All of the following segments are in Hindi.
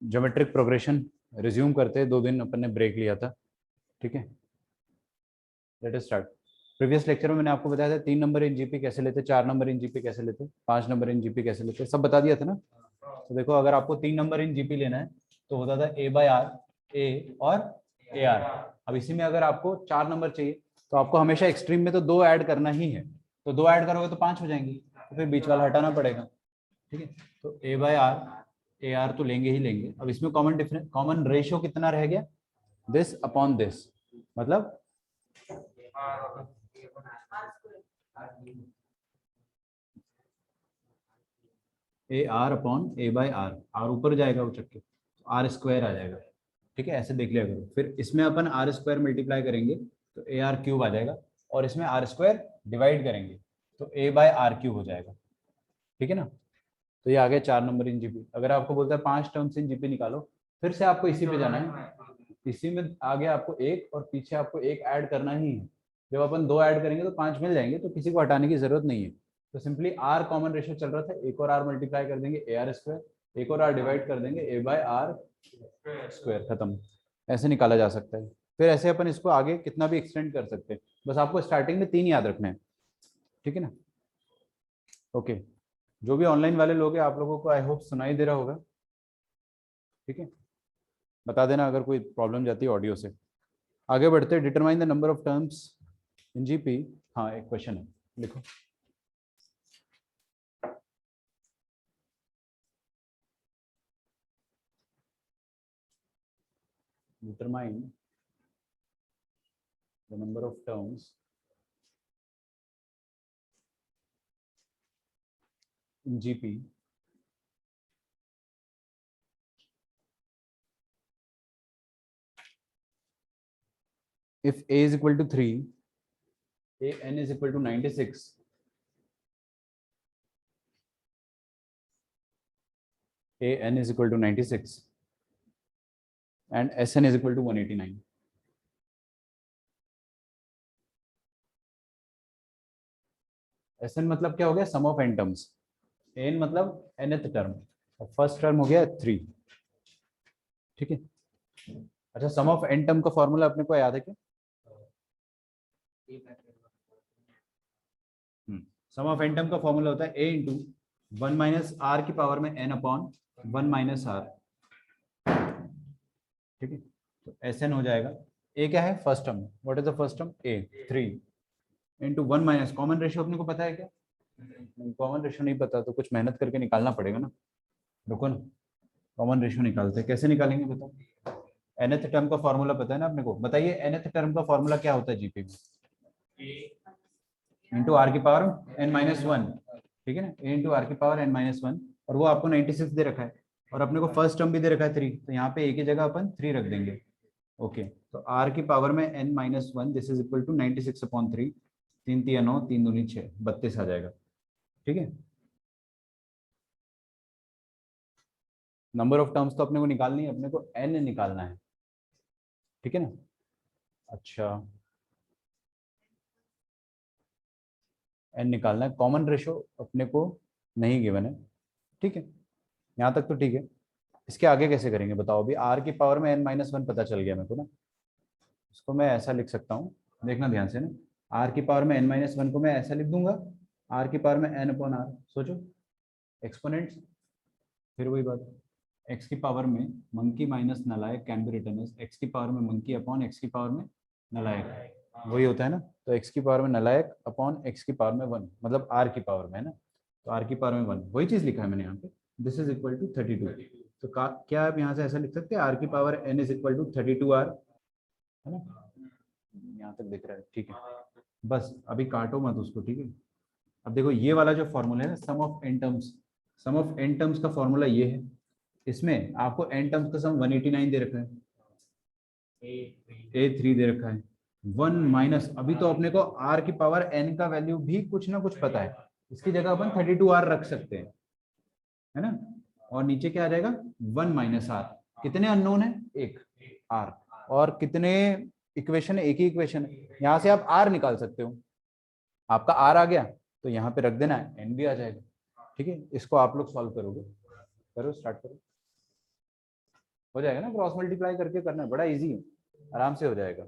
ज्योमेट्रिक प्रोग्रेशन रिज्यूम करते हैं, 2 दिन अपन ने ब्रेक लिया था, ठीक है। Let us start. Previous lecture में मैंने आपको बताया था 3 नंबर इन जीपी कैसे लेते, 4 नंबर इन जीपी कैसे लेते, 5 नंबर इन जीपी कैसे लेते, सब बता दिया था ना। तो देखो, अगर आपको 3 नंबर इन जीपी लेना है तो होता था ए बाय आर, ए और ए आर। अब इसी में अगर आपको 4 नंबर चाहिए तो आपको हमेशा एक्सट्रीम में तो 2 ऐड करना ही है, तो 2 ऐड करोगे तो 5 हो जाएंगे, तो फिर बीच वाला हटाना पड़ेगा, ठीक है। तो ए बाय आर, ए आर तो लेंगे ही लेंगे। अब इसमें कॉमन रेशियो कितना रह गया, दिस अपॉन दिस, मतलब a r upon a by r, r ऊपर जाएगा वो चक्के, आर स्क्वायर आ जाएगा, ठीक है। ऐसे देख लिया करो। फिर इसमें अपन आर स्क्वायर मल्टीप्लाई करेंगे तो ए आर क्यूब आ जाएगा, और इसमें आर स्क्वायर डिवाइड करेंगे तो ए बाय आर क्यूब हो जाएगा, ठीक है ना। तो ये आ गया 4 नंबर इन जीपी। अगर आपको बोलता है 5 टर्म्स इन जीपी निकालो, फिर से आपको इसी पे जाना है। इसी में आगे आपको एक और पीछे आपको एक ऐड करना ही है। जब अपन 2 ऐड करेंगे तो 5 मिल जाएंगे, तो किसी को हटाने की जरूरत नहीं है। तो सिंपली आर कॉमन रेशियो चल रहा था, एक और आर मल्टीप्लाई कर देंगे ए आर स्क्वायर, एक और आर डिवाइड कर देंगे ए बाय आर स्क्वायर, खत्म। ऐसे निकाला जा सकता है। फिर ऐसे अपन इसको आगे कितना भी एक्सटेंड कर सकते हैं। बस आपको स्टार्टिंग में 3 याद रखना है, ठीक है ना। ओके, जो भी ऑनलाइन वाले लोग हैं आप लोगों को आई होप सुनाई दे रहा होगा, ठीक है। बता देना अगर कोई प्रॉब्लम जाती है ऑडियो से। आगे बढ़ते, determine the number of terms in GP. हाँ, एक क्वेश्चन है, लिखो। Determine the number of terms in GP if a is equal to 3, a n is equal to 96, a n is equal to 96 and s n is equal to 189. S n मतलब क्या हो गया, sum of N terms. N मतलब nth टर्म, और फर्स्ट टर्म हो गया 3, ठीक है। अच्छा, सम ऑफ एन टर्म का फॉर्मूला अपने को याद है क्या? सम ऑफ एन टर्म का फॉर्मूला होता है ए इंटू 1 माइनस आर की पावर में एन अपॉन 1 माइनस आर, ठीक है। तो एस एन हो जाएगा, ए क्या है first term, what is the first term, A 3 into 1 minus, common ratio अपने को पता है क्या? कॉमन रेशियो नहीं पता तो कुछ मेहनत करके निकालना पड़ेगा ना। रुको ना, कॉमन रेशियो निकालते हैं, कैसे निकालेंगे बताओ। nth टर्म का फॉर्मूला पता है ना अपने को, बताइए nth टर्म का फॉर्मूला क्या होता है जीपी में? इंटू आर की पावर एन माइनस वन, ठीक है ना, ए इंटू आर की पावर एन माइनस वन, और वो आपको 96 दे रखा है, और अपने को फर्स्ट टर्म भी दे रखा है 3, तो यहाँ पे ए की जगह अपन 3 रख देंगे। ओके, तो आर की पावर में n minus one, this is equal to 96 upon 3, 3 3 9, 3 दूनी 6, 32 आ जाएगा, ठीक है। नंबर ऑफ टर्म्स तो अपने को निकालनी है, अपने को एन निकालना है, ठीक है ना। अच्छा, एन निकालना है, कॉमन रेशो अपने को नहीं गिवन है, ठीक है। यहाँ तक तो ठीक है। इसके आगे कैसे करेंगे बताओ। अभी आर की पावर में एन माइनस वन पता चल गया मेरे को ना, इसको मैं ऐसा लिख सकता हूँ, देखना ध्यान से ना। आर की पावर में एन माइनस वन को मैं ऐसा लिख दूंगा, आर की पावर में एन अपॉन आर, सोचो एक्सपोनेंट्स, फिर वही बात, एक्स की पावर में मंकी माइनस नलायक can be written as X की पावर में मंकी अपॉन एक्स की पावर में नलायक, वही होता है ना। तो एक्स की पावर में नलायक अपॉन एक्स की पावर में वन, मतलब आर की पावर में है ना, तो आर की पावर में वन, वही चीज लिखा है मैंने यहाँ पे, दिस इज इक्वल टू 32। तो क्या आप यहाँ से ऐसा लिख सकते हैं, आर की power n is equal to 32 r, है ना, यहाँ तक दिख रहा है, ठीक है। बस अभी काटो मत उसको, ठीक है। अब देखो ये वाला जो फॉर्मूला है ना, sum of N terms, sum of N terms का फॉर्मूला ये है। इसमें आपको एन टर्म्स का सम 189 दे रखा है, ए 3 दे रखा है, 1 माइनस, अभी तो अपने को आर की पावर एन का वैल्यू भी कुछ ना कुछ पता है, इसकी जगह अपन 32 आर रख सकते हैं, है ना। और नीचे क्या आ जाएगा, 1 माइनस आर, कितने अननोन है, एक आर, और कितने इक्वेशन है, एक ही इक्वेशन है, यहाँ से आप आर निकाल सकते हो। आपका आर आ गया तो यहाँ पे रख देना है, एन भी आ जाएगा, ठीक है, इसको आप लोग सॉल्व करोगे, करो स्टार्ट करो, हो जाएगा ना, क्रॉस मल्टीप्लाई करके करना है, बड़ा इजी है, आराम से हो जाएगा।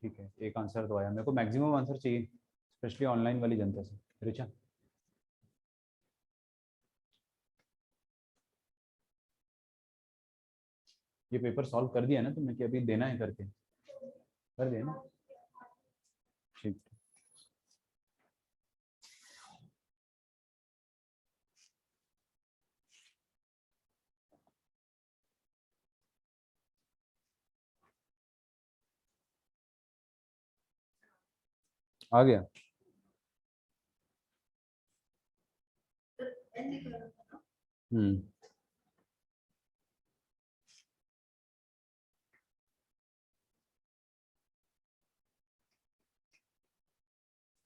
ठीक है, एक आंसर तो आया, मेरे को मैक्सिमम आंसर चाहिए, स्पेशली ऑनलाइन वाली जनता से। रिचा, ये पेपर सॉल्व कर दिया ना तुमने, कि अभी देना है करके, कर दिया ना? ठीक, आ गया। हम्म,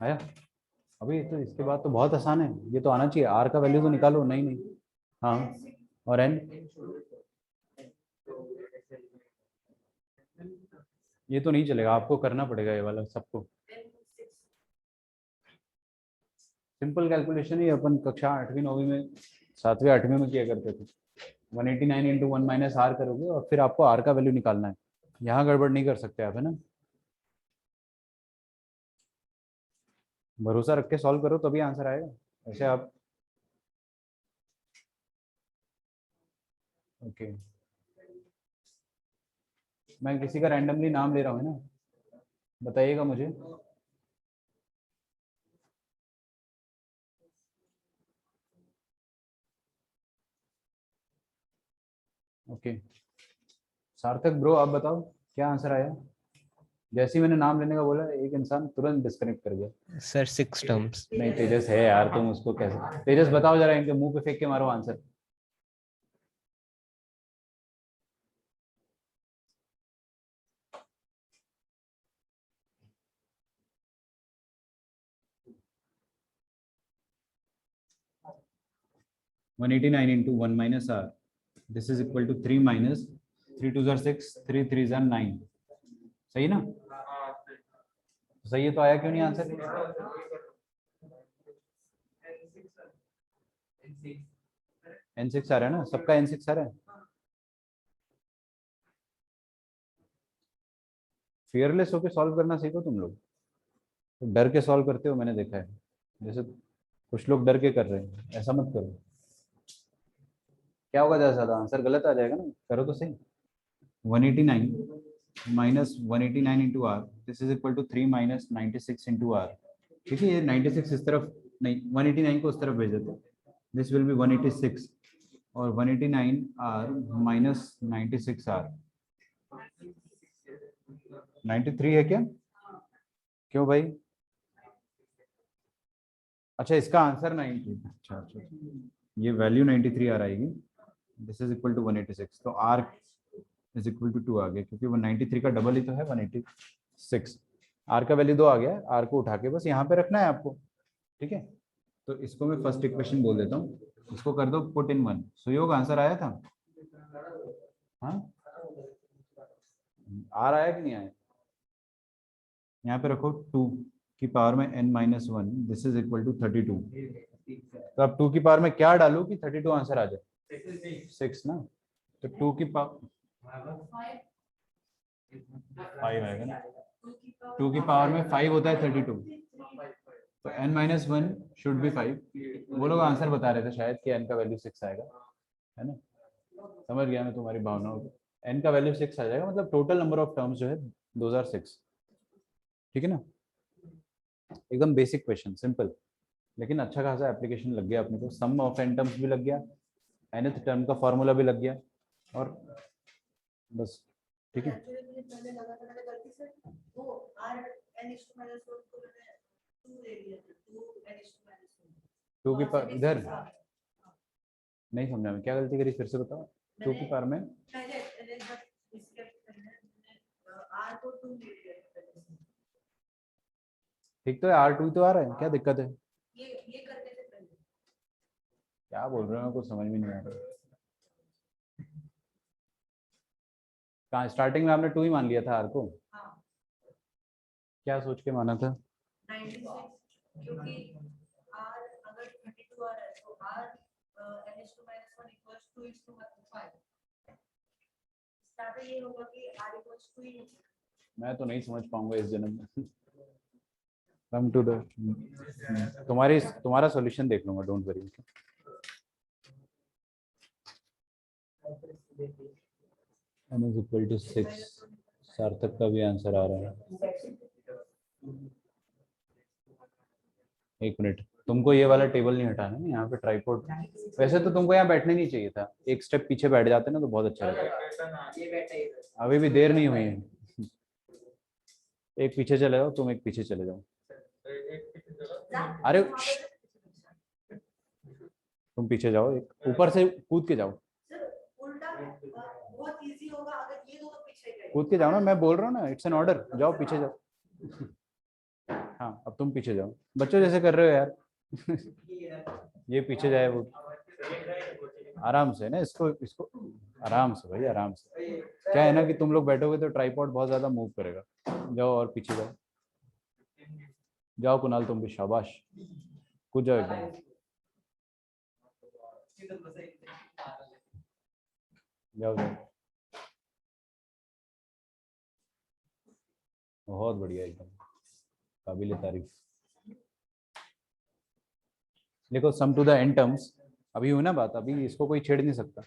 आया। अभी तो इसके बाद तो बहुत आसान है, ये तो आना चाहिए, आर का वैल्यू तो निकालो। नहीं नहीं, हाँ, और एन, ये तो नहीं चलेगा, आपको करना पड़ेगा ये वाला सबको। सिंपल कैलकुलेशन ही अपन कक्षा 8वीं 9वीं में, 7वीं 8वीं में किया करते थे। 189 इंटू 1 माइनस आर करोगे और फिर आपको आर का वैल्यू निकालना है। यहाँ गड़बड़ नहीं कर सकते आप, है ना? भरोसा रख के सॉल्व करो तभी आंसर आएगा, ऐसे आप। ओके, मैं किसी का रैंडमली नाम ले रहा हूँ ना, बताइएगा मुझे। ओके, सार्थक ब्रो, आप बताओ क्या आंसर आया? जैसे ही मैंने नाम लेने का बोला, एक इंसान तुरंत डिस्कनेक्ट कर गया। Sir 6 terms. नहीं, तेजस है यार, तुम उसको कैसे, तेजस बताओ जरा, इनके मुंह पे फेंक के मारो answer. One eighty nine into one minus r, this is equal to 3 minus 3 two जार 6, 3 3 जार 9, सही ना? सही है, तो आया क्यों नहीं आंसर? N6 आ रहा है ना, सबका N6 आ रहा है। फियरलेस होके सॉल्व करना सीखो तुम लोग, तो डर के सॉल्व करते हो, मैंने देखा है। जैसे कुछ लोग डर के कर रहे हैं, ऐसा मत करो। क्या होगा ज्यादा ज्यादा, आंसर गलत आ जाएगा ना, करो तो सही। 189 minus 189 into r, this is equal to 3 minus 96 into r. ठीक है, ये 96 इस तरफ नहीं, 189 को उस तरफ भेज देते, दिस विल बी 186, और 189 आर माइनस 96 आर। 93 है क्या? क्यों भाई? अच्छा, इसका आंसर 90, अच्छा अच्छा, ये वैल्यू 93 आ आएगी, दिस इज इक्वल टू 186, तो आर इज इक्वल टू 2 आ गया, क्योंकि 193 का डबल ही तो है 186। आर का वैल्यू 2 आ गया, आर को उठा के बस यहाँ पे रखना है आपको। ठीक है, तो इसको मैं फर्स्ट इक्वेशन बोल देता हूँ, इसको कर दो put in one. Suyog answer आया था? हाँ, आर आया कि नहीं आया? यहाँ पे रखो 2 की पावर में n minus one, this is equal to 32। तो अब 2 की पावर में क्या डालू कि 32 आंसर आ जाए? 6 ना, तो 2 की पावर 5 आएगा ना, 2 की पावर में 5 होता है 32, तो n minus one should be 5। वो लोग आंसर बता रहे थे शायद कि n का वैल्यू 6 आएगा, है ना? समझ गया मैं तुम्हारी भावनाओं को, n का वैल्यू 6 आ जाएगा, मतलब टोटल नंबर ऑफ टर्म्स जो है 2006। ठीक है ना, एकदम बेसिक क्वेश्चन, सिंपल, लेकिन अच्छा खासा एप्लीकेशन लग गया अपने को। सम ऑफ एन टर्म्स भी लग गया, nth टर्म का फॉर्मूला भी लग गया, और बस ठीक है। टू की पावर इधर नहीं समझा मैं, क्या गलती करी फिर से बताओ। टू की पावर में ठीक तो है, R2 तो आ रहा है, क्या दिक्कत है? ये करने से पहले क्या बोल रहे हो, कुछ समझ में नहीं आ रहा। कहाँ स्टार्टिंग में आपने 2 ही मान लिया था R को? हाँ। क्या सोच के माना था? 96 क्योंकि R अगर 32 आ रहा है तो R n(-1 equals to 2:5 starting ये होगा कि R equals to 2। मैं तो नहीं समझ पाऊंगा इस जन्म में। कम टू द तुम्हारा सॉल्यूशन देख लूंगा, don't worry. n is equal to 6, सार्थक का भी आंसर आ रहा है। एक मिनट, तुमको ये वाला टेबल नहीं हटाना है यहाँ पे, ट्राइपॉड। वैसे तो तुमको यहाँ बैठने नहीं चाहिए था, एक स्टेप पीछे बैठ जाते ना तो बहुत अच्छा रहता। अभी भी देर नहीं हुई है, एक पीछे चले जाओ, तुम एक पीछे चले जाओ। अरे तुम पीछे जाओ, एक ऊपर से कूद के जाओ। बहुत इजी होगा अगर ये दोनों पीछे गए। कूद के जाओ ना, मैं बोल रहा हूँ ना, इट्स एन ऑर्डर, जाओ पीछे जाओ। हाँ अब तुम पीछे जाओ, बच्चों जैसे कर रहे हो यार। ये पीछे जाए वो, आराम से ना, इसको इसको आराम से भाई, आराम से। क्या है ना कि तुम लोग बैठोगे तो ट्राइपॉड बहुत ज्यादा मूव करेगा। जाओ और पीछे जाओ, जाओ कुणाल तुम भी, शाबाश, कूद जाओ एकदम। जाओ जाओ, बहुत बढ़िया, एकदम काबिल तारीफ। देखो सम टू द एन टर्म्स, अभी हुई ना बात, अभी इसको कोई छेड़ नहीं सकता।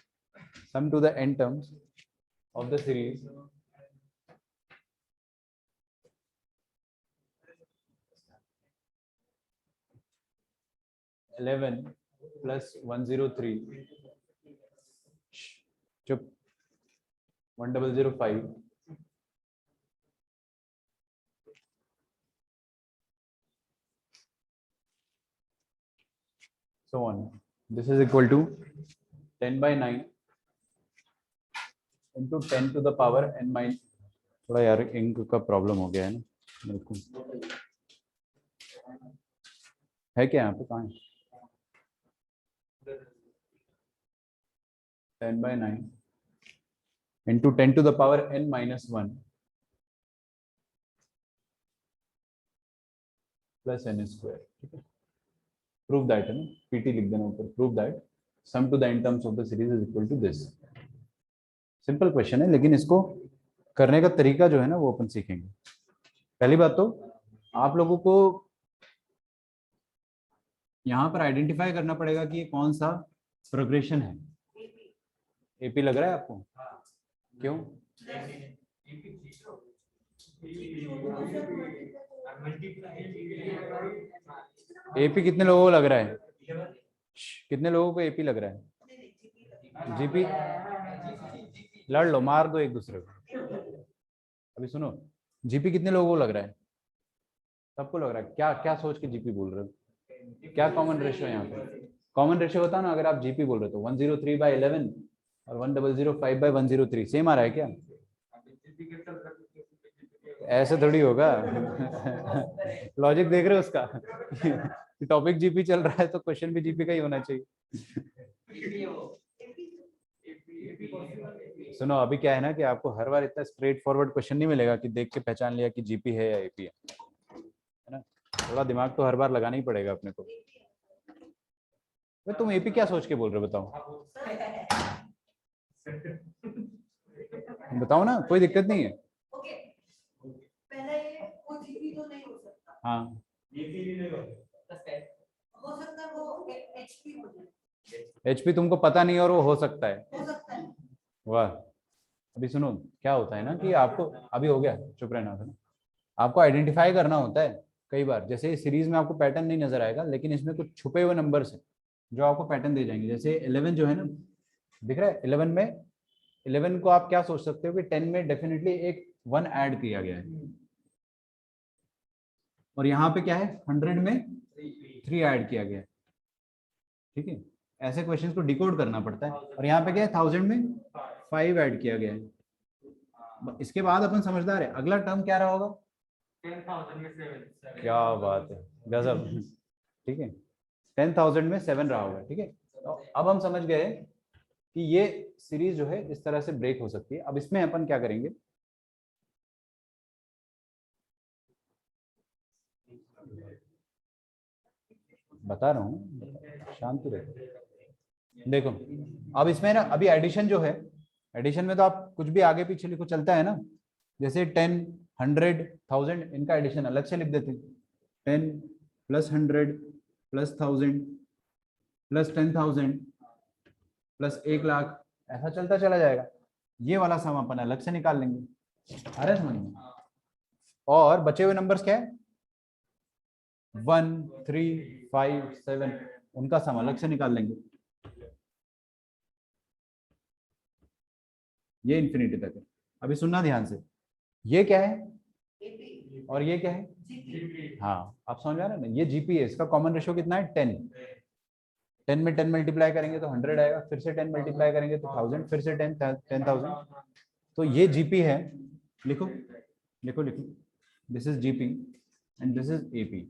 Sum to the N terms of the series (11 + 103) चुप 1005 so on. This is equal to 10/9 into 10 to the power n minus, थोड़ा यार इंक का प्रॉब्लम हो गया है ना मेरे को, है क्या यहाँ पे, कहाँ है? 10/9 into 10 to the power n minus 1 plus n square, ठीक है। प्रूव दैट है ना, पीटी लिख देना ऊपर, prove that sum to the N terms of the series is equal to this. Simple question है, लेकिन इसको करने का तरीका जो है ना वो अपन सीखेंगे। पहली बात तो आप लोगों को यहाँ पर आइडेंटिफाई करना पड़ेगा कि ये कौन सा प्रोग्रेशन है। एपी लग रहा है आपको? क्यों? एपी कितने लोगों को लग रहा है? कितने लोगों को एपी लग रहा है? जीपी लड़ लो, मार दो एक दूसरे को। अभी सुनो, जीपी कितने लोगों को लग रहा है? सबको लग रहा है। क्या क्या सोच के जीपी बोल रहे हो? क्या कॉमन रेशियो है यहाँ पे? कॉमन रेशियो बताओ ना, अगर आप जीपी बोल रहे हो तो 103/11 और 1005/103 सेम आ रहा है क्या? ऐसे थोड़ी होगा। लॉजिक देख रहे हो उसका? टॉपिक जीपी चल रहा है तो क्वेश्चन भी जीपी का ही होना चाहिए। सुनो अभी क्या है ना कि आपको हर बार इतना स्ट्रेट फॉरवर्ड क्वेश्चन नहीं मिलेगा कि देख के पहचान लिया कि जीपी है या एपी है ना। थोड़ा दिमाग तो हर बार लगाना ही पड़ेगा अपने को। तुम एपी क्या सोच के बोल रहे हो बताओ? बताओ ना, कोई दिक्कत नहीं है। पहले ये वो जीपी तो नहीं हो सकता। हाँ हो सकता है वो एचपी हो जाए। एचपी तुमको पता नहीं और वो हो सकता है। हो सकता है। वाह। अभी सुनो क्या होता है ना कि आपको, अभी हो गया, चुप रहना था ना। आपको आइडेंटिफाई करना होता है कई बार। जैसे सीरीज में आपको पैटर्न नहीं नजर आएगा, लेकिन इसमें कुछ छुपे हुए नंबर्स हैं जो आपको पैटर्न दे जाएंगे। जैसे 11 जो है ना, दिख रहा है 11 में, 11 को आप क्या सोच सकते हो कि 10 में डेफिनेटली एक 1 ऐड किया गया है, और यहाँ पे क्या है 100 में 3 ऐड किया गया है। ठीक है, ऐसे क्वेश्चंस को डिकोड करना पड़ता है। और यहाँ पे क्या है 1000 में 5 ऐड किया गया है। इसके बाद अपन समझदार है, अगला टर्म क्या रहा होगा? 10,000 में 7। क्या बात है, गजब। ठीक है, 10,000 में 7 रहा होगा। ठीक है, तो अब हम समझ गए कि ये सीरीज जो है इस तरह से ब्रेक हो सकती है। अब इसमें अपन क्या करेंगे, बता रहा हूँ, शांति रहो। देखो, अब इसमें ना अभी एडिशन जो है, एडिशन में तो आप कुछ भी आगे पीछे लिखो चलता है ना। जैसे 10, 100, 1000, इनका एडिशन अलग से लिख देते हैं। 10 प्लस 100 प्लस 1000 प्लस 10,000 प्लस 1,00,000, ऐसा चलता चला जाएगा। ये वाला सम अपन अलग से निकाल लेंगे। आ रहा है समझ में? और बचे हुए नंबर्स क्या है? 1, 3, 5, 7, उनका सम अलग से निकाल लेंगे। ये इन्फिनिटी तक है। अभी सुनना ध्यान से, ये क्या है और ये क्या है? हाँ, आप समझ आ रहे हैं ना, ये जीपी है, इसका कॉमन रेशियो कितना है? 10। 10 में 10 मल्टीप्लाई करेंगे तो 100 आएगा, फिर से 10 मल्टीप्लाई करेंगे तो 1000, फिर से 10,000। तो ये जीपी है। लिखो लिखो लिखो, this is GP and this is AP.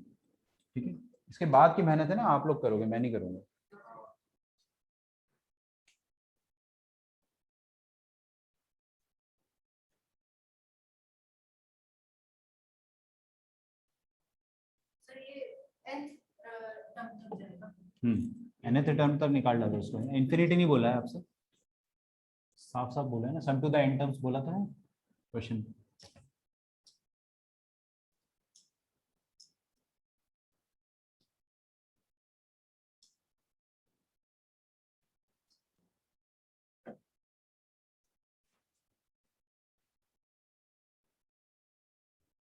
ठीक है, इसके बाद की मेहनत है ना आप लोग करोगे, मैं नहीं करूंगा। सर ये nth टर्म तक जाएगा। nth टर्म तक निकाल डालो उसको। इन्फिनिटी नहीं बोला है आपसे, साफ साफ बोला है ना, सम टू द एन टर्म्स बोला था क्वेश्चन।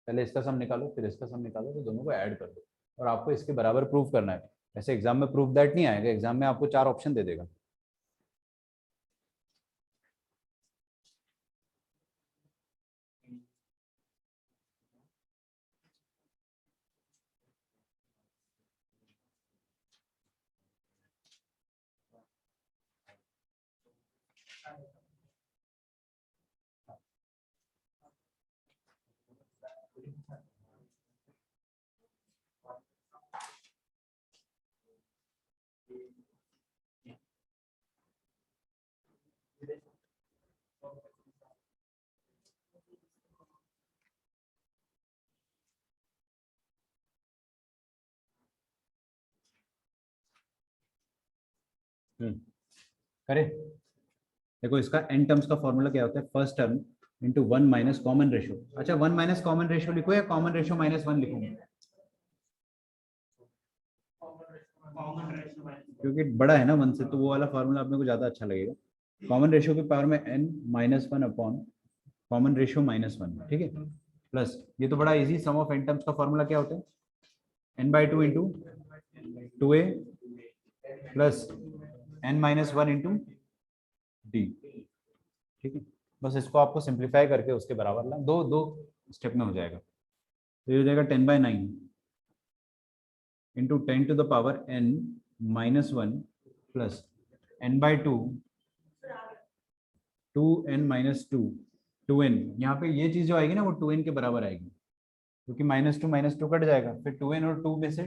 पहले इसका सम निकालो, फिर इसका सम निकालो, तो दोनों को ऐड कर दो, और आपको इसके बराबर प्रूव करना है। ऐसे एग्जाम में प्रूव दैट नहीं आएगा, एग्जाम में आपको 4 ऑप्शन दे देगा। करे, देखो इसका एन टर्म्स का फॉर्मूला क्या होता है? First term into 1 minus common ratio. अच्छा, 1 माइनस कॉमन रेशियो लिखो या कॉमन रेशियो माइनस 1 लिखूंगा? क्योंकि बड़ा है ना 1 से, तो वो वाला फॉर्मूला अपने को ज्यादा अच्छा लगेगा। कॉमन रेशियो की पावर में n minus 1 upon common ratio minus 1। ठीक है, प्लस ये तो बड़ा easy, sum of N terms का फॉर्मूला क्या होता है? n/2 into 2a plus n-1 into D. ठीक है, बस इसको आपको सिंप्लीफाई करके उसके बराबर ला, दो दो स्टेप में हो जाएगा। तो ये हो जाएगा 10/9 into 10 to the power n-1 plus n/2 2n-2 2n। यहाँ पे ये चीज जो आएगी ना वो 2n के बराबर आएगी, क्योंकि -2 कट जाएगा, फिर 2n और 2 में से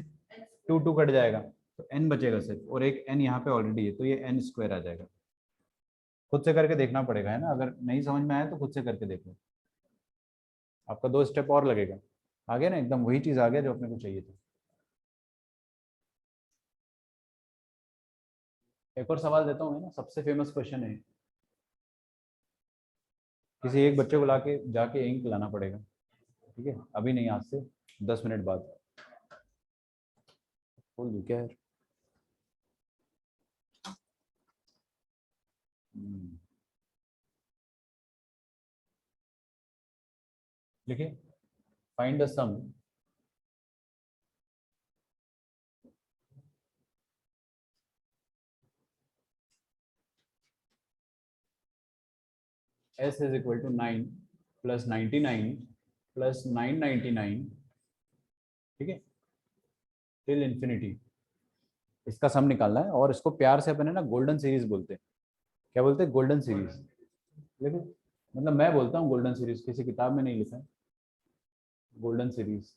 2 कट जाएगा, तो n बचेगा सिर्फ, और एक n यहाँ पे ऑलरेडी है, तो ये n स्क्वायर आ जाएगा। खुद से करके देखना पड़ेगा, है ना, अगर नहीं समझ में आया तो खुद से करके देखो, आपका 2 स्टेप और लगेगा। आ गया ना, एकदम वही चीज आ गया जो अपने को चाहिए था। एक और सवाल देता हूँ, है ना, सबसे फेमस क्वेश्चन है। किसी एक बच्चे को लाके जाके इंक लाना पड़ेगा, ठीक है, अभी नहीं, आज से 10 मिनट बाद। बोल दूं क्या है? लिखिए find the sum s is equal to 9 plus 99 plus 999, ठीक है, टिल इंफिनिटी। इसका सम निकालना है और इसको प्यार से अपन है ना गोल्डन सीरीज बोलते हैं। क्या बोलते हैं? Golden series. देखो मतलब मैं बोलता हूँ गोल्डन सीरीज, किसी किताब में नहीं लिखा है गोल्डन सीरीज।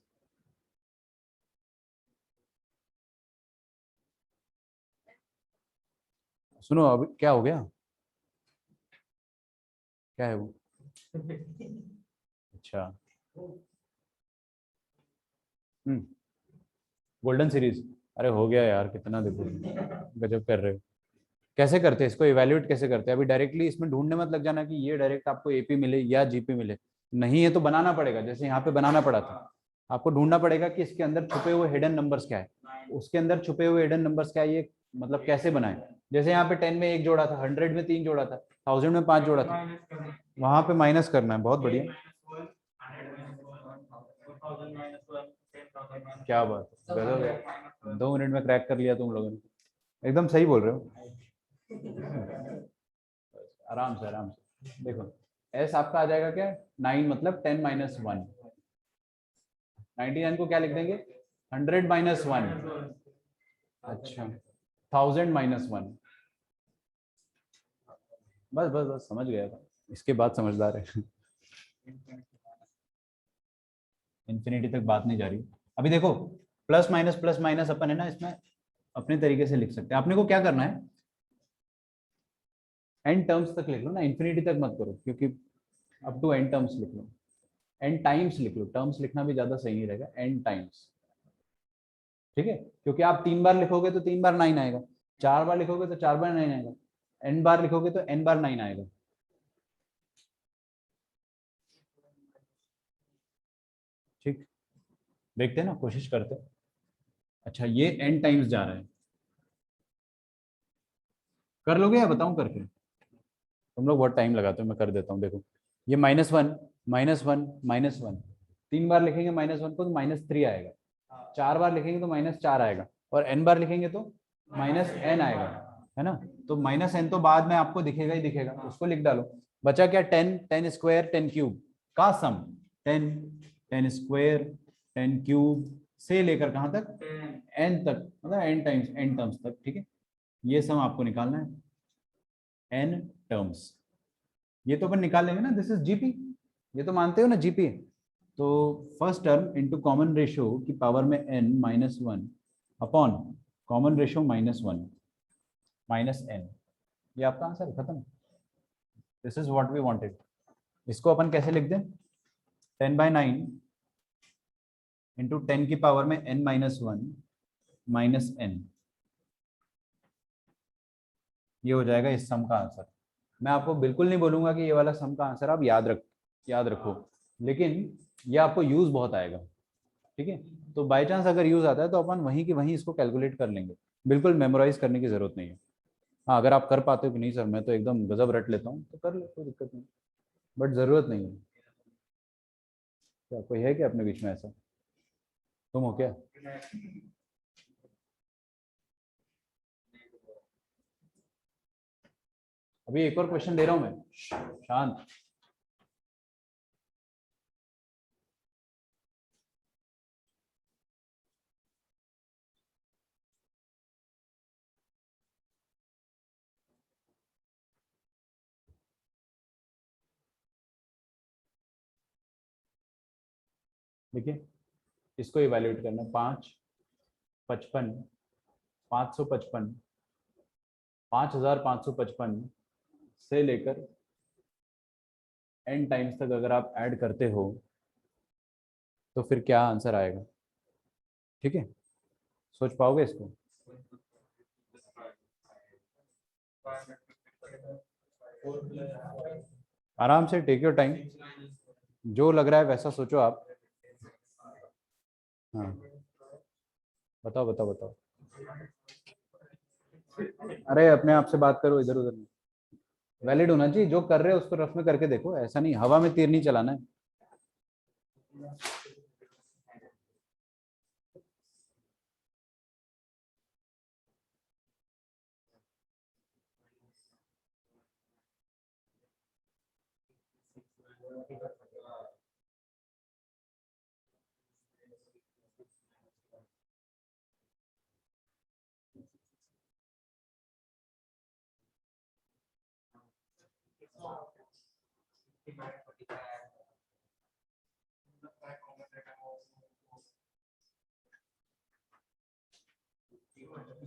सुनो अब क्या हो गया, क्या है वो? अच्छा गोल्डन सीरीज। अरे हो गया यार, कितना देखो, गजब कर रहे हो। कैसे करते हैं इसको, इवैल्यूएट कैसे करते हैं? अभी डायरेक्टली इसमें ढूंढने मत लग जाना कि ये डायरेक्ट आपको एपी मिले या जीपी मिले, नहीं है तो बनाना पड़ेगा। जैसे यहाँ पे बनाना पड़ा था, आपको ढूंढना पड़ेगा कि इसके अंदर छुपे हुए हिडन नंबर्स क्या है, उसके अंदर छुपे हुए हिडन नंबर्स क्या है, ये मतलब कैसे बनाए। जैसे यहाँ पे 10 में 1 जोड़ा था, 100 में 3 जोड़ा था, 1000 में 5 जोड़ा था, वहां पे माइनस करना है। बहुत बढ़िया, क्या बात है, गजब है। 2 मिनट में क्रैक कर लिया तुम लोगों ने, एकदम सही बोल रहे हो। आराम से आराम से देखो, एस आपका आ जाएगा क्या, 9 मतलब 10 माइनस 1। 99 को क्या लिख देंगे, 100 माइनस 1। अच्छा 1000 माइनस 1। बस बस बस समझ गया था, इसके बाद समझदार है। इन्फिनिटी तक बात नहीं जा रही। अभी देखो प्लस माइनस अपन है ना इसमें अपने तरीके से लिख सकते हैं। अपने को क्या करना है, एन टर्म्स तक लिख लो ना, इन्फिनिटी तक मत करो, क्योंकि अप टू एन टर्म्स लिख लो, एन टाइम्स लिख लो। टर्म्स लिखना भी ज्यादा सही नहीं रहेगा, एन टाइम्स, ठीक है। क्योंकि आप 3 बार लिखोगे तो 3 बार 9 आएगा, 4 बार लिखोगे तो 4 बार 9 आएगा, एन बार लिखोगे तो एन बार 9 आएगा। ठीक, देखते हैं ना, कोशिश करते। अच्छा ये एन टाइम्स जा रहा है, कर लोगे या बताऊं करके? तुम लोग बहुत टाइम लगाते हो, मैं कर देता हूँ। देखो ये -1 -1 -1, 3 बार लिखेंगे -1 को तो -3 आएगा, 4 बार लिखेंगे तो -4 आएगा, और n बार लिखेंगे तो -n आएगा, है ना। तो -n तो बाद में आपको दिखेगा ही दिखेगा, उसको लिख डालो। बचा क्या, 10 10 स्क्वायर 10 क्यूब का सम, 10 10 स्क्वायर 10 क्यूब से लेकर कहाँ तक, n तक, मतलब n टाइम्स n टर्म्स तक, ठीक है। ये सम आपको निकालना है, n टर्म्स। ये तो अपन निकाल लेंगे ना, दिस इज जीपी, ये तो मानते हो ना जीपी। तो first term into common ratio की पावर में n -1 upon common ratio -1 minus n, ये आपका आंसर खत्म। This is what we wanted. इसको अपन कैसे लिख दें, 10/9 इंटू 10 की पावर में n -1 माइनस n, ये हो जाएगा इस सम का आंसर। मैं आपको बिल्कुल नहीं बोलूंगा कि ये वाला सम का आंसर आप याद रखो, लेकिन ये आपको यूज बहुत आएगा, ठीक है। तो बाय चांस अगर यूज आता है तो अपन वहीं की वहीं इसको कैलकुलेट कर लेंगे, बिल्कुल मेमोराइज करने की जरूरत नहीं है। हाँ अगर आप कर पाते हो कि नहीं सर मैं तो एकदम गजब रट लेता हूँ, तो कर लो, कोई दिक्कत नहीं, बट जरूरत नहीं है। क्या कोई है क्या अपने बीच में ऐसा, तुम हो क्या? अभी एक और क्वेश्चन दे रहा हूं मैं, शांत। देखिए इसको इवैल्यूएट करना, 5 55 555 5555 से लेकर n टाइम्स तक अगर आप ऐड करते हो तो फिर क्या आंसर आएगा, ठीक है। सोच पाओगे इसको? आराम से, टेक योर टाइम, जो लग रहा है वैसा सोचो आप। हाँ बताओ बताओ बताओ। अरे अपने आप से बात करो, इधर उधर। वैलिड होना चाहिए, जो कर रहे हो उसको रफ में करके देखो, ऐसा नहीं हवा में तीर नहीं चलाना है।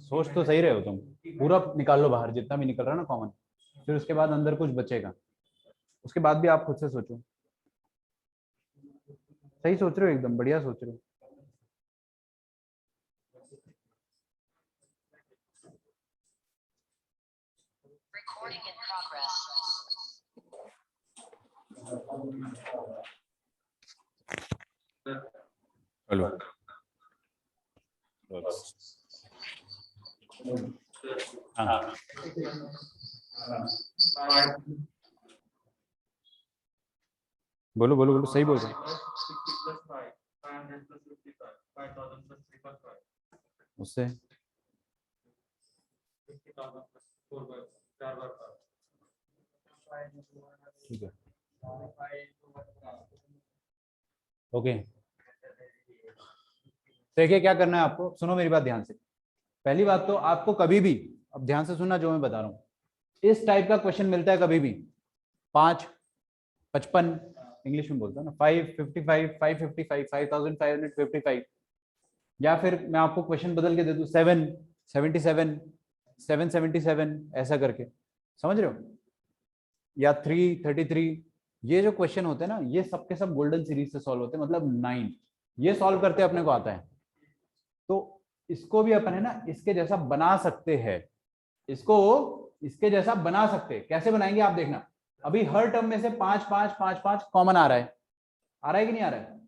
सोच तो सही रहे हो तुम, पूरा निकाल लो बाहर जितना भी निकल रहा है ना कॉमन, फिर उसके बाद अंदर कुछ बचेगा, उसके बाद भी आप खुद से सोचो। सही सोच रहे हो, एकदम बढ़िया सोच रहे हो। Recording in progress. हेलो। हाँ बोलो बोलो बोलो, सही बोल रहे हो। 60 plus 5, 500 plus 55, 5000 plus 3.5, उससे 50,000 plus 4 by 4 by 5. ठीक है, ओके। देखिए क्या करना है आपको, सुनो मेरी बात ध्यान से। पहली बात तो आपको कभी भी, अब ध्यान से सुनना जो मैं बता रहा हूँ, इस टाइप का क्वेश्चन मिलता है कभी भी 5, 55 इंग्लिश में बोलता है ना, 555, 555, 5555, या फिर मैं आपको क्वेश्चन बदल के दे दूं 777, 777 ऐसा करके, समझ रहे हो, या 333। ये जो क्वेश्चन होते हैं ना, ये सबके सब गोल्डन सीरीज से सॉल्व होते हैं, मतलब 9 ये सॉल्व करते अपने को आता है। तो इसको भी अपन है ना इसके जैसा बना सकते हैं, इसको इसके जैसा बना सकते हैं। कैसे बनाएंगे आप देखना, अभी हर टर्म में से 5 5 5 5 कॉमन आ रहा है कि नहीं आ रहा है?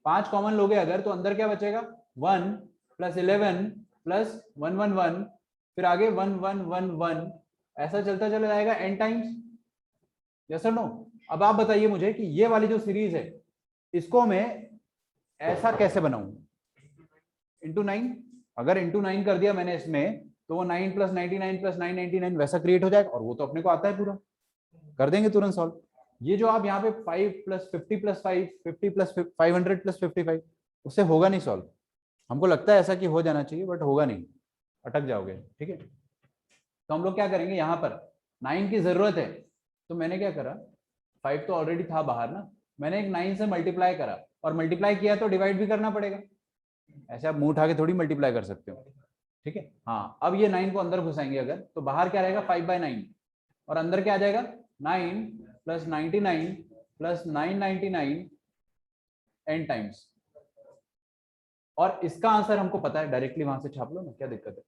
5 कॉमन लोगे अगर तो अंदर क्या बचेगा, 1 प्लस 11 प्लस 111, फिर आगे 1111, ऐसा चलता चला जाएगा n टाइम्स। यस और नो? अब आप बताइए मुझे कि ये वाली जो सीरीज है इसको मैं ऐसा कैसे बनाऊं, इंटू 9। अगर इंटू 9 कर दिया मैंने इसमें, तो वो 9 प्लस 99 प्लस 999 वैसा क्रिएट हो जाएगा, और वो तो अपने को आता है पूरा, कर देंगे तुरंत सॉल्व। ये जो आप यहाँ पे 5 प्लस 50 प्लस 5, 50 प्लस 500 प्लस 55, उससे होगा नहीं सॉल्व। हमको लगता है ऐसा कि हो जाना चाहिए, बट होगा नहीं, अटक जाओगे। ठीक है, तो हम लोग क्या करेंगे, यहाँ पर 9 की जरूरत है, तो मैंने क्या करा, 5 तो ऑलरेडी था बाहर ना, मैंने एक 9 से मल्टीप्लाई करा, और मल्टीप्लाई किया तो डिवाइड भी करना पड़ेगा, ऐसे आप मुंह उठा के थोड़ी मल्टीप्लाई कर सकते हो। ठीक है, हाँ अब ये 9 को अंदर घुसाएंगे अगर, तो बाहर क्या रहेगा 5/9, और अंदर क्या आ जाएगा 9 प्लस 99 प्लस 999 n टाइम्स। और इसका आंसर हमको पता है, डायरेक्टली वहां से छाप लो ना, क्या दिक्कत है।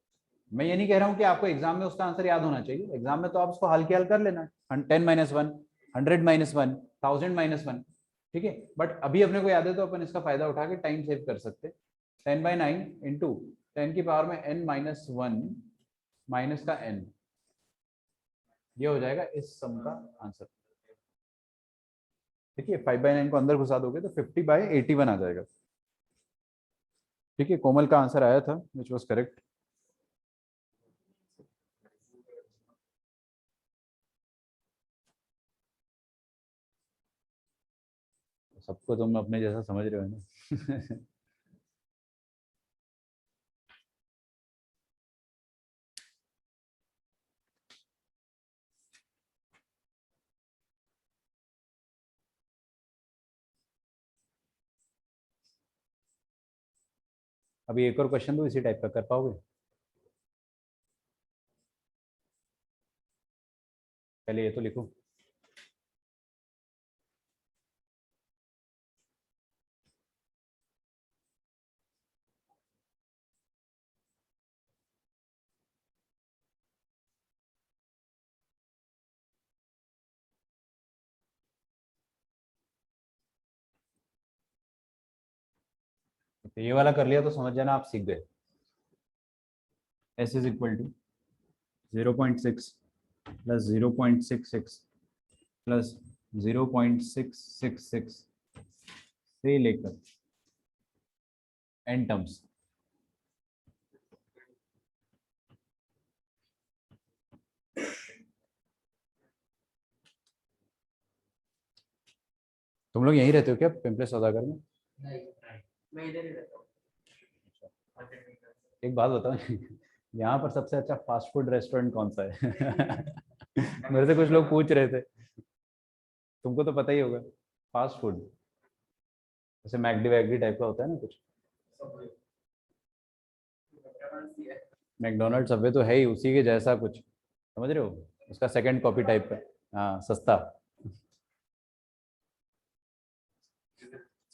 मैं ये नहीं कह रहा हूं कि आपको एग्जाम में उसका आंसर याद होना चाहिए, एग्जाम में तो आप उसको हल्के हल कर लेना, 10 - 1, 100 - 1, 1000 - 1, ठीक है। बट अभी अपने को याद है तो अपन इसका फायदा उठा के टाइम सेव कर सकते। 10/9 इंटू 10 की पावर में n-1 माइनस का n, ये हो जाएगा इस सम का आंसर। ठीक है, 5/9 को अंदर घुसा दोगे तो 50/81 आ जाएगा। ठीक है, कोमल का आंसर आया था विच वॉज करेक्ट। सबको तुम अपने जैसा समझ रहे हो ना। अभी एक और क्वेश्चन दो इसी टाइप का, कर पाओगे? पहले ये तो लिखो। तो ये वाला कर लिया तो समझ जाना आप सीख गए। S is equal to 0.6 plus 0.66 plus 0.666 से लेकर n टर्म्स। तुम लोग यहीं रहते हो क्या पिंपले सौदागर में? नहीं मैं इधर ही रहता हूँ। एक बात बताओ यहाँ पर सबसे अच्छा फास्ट फूड रेस्टोरेंट कौन सा है? मेरे से कुछ लोग पूछ रहे थे, तुमको तो पता ही होगा। फास्ट फूड जैसे मैकडी वैकडी टाइप का होता है ना कुछ। मैकडोनल्ड सबवे तो है ही, उसी के जैसा कुछ, समझ रहे हो, उसका सेकंड कॉपी टाइप का। हाँ सस्ता।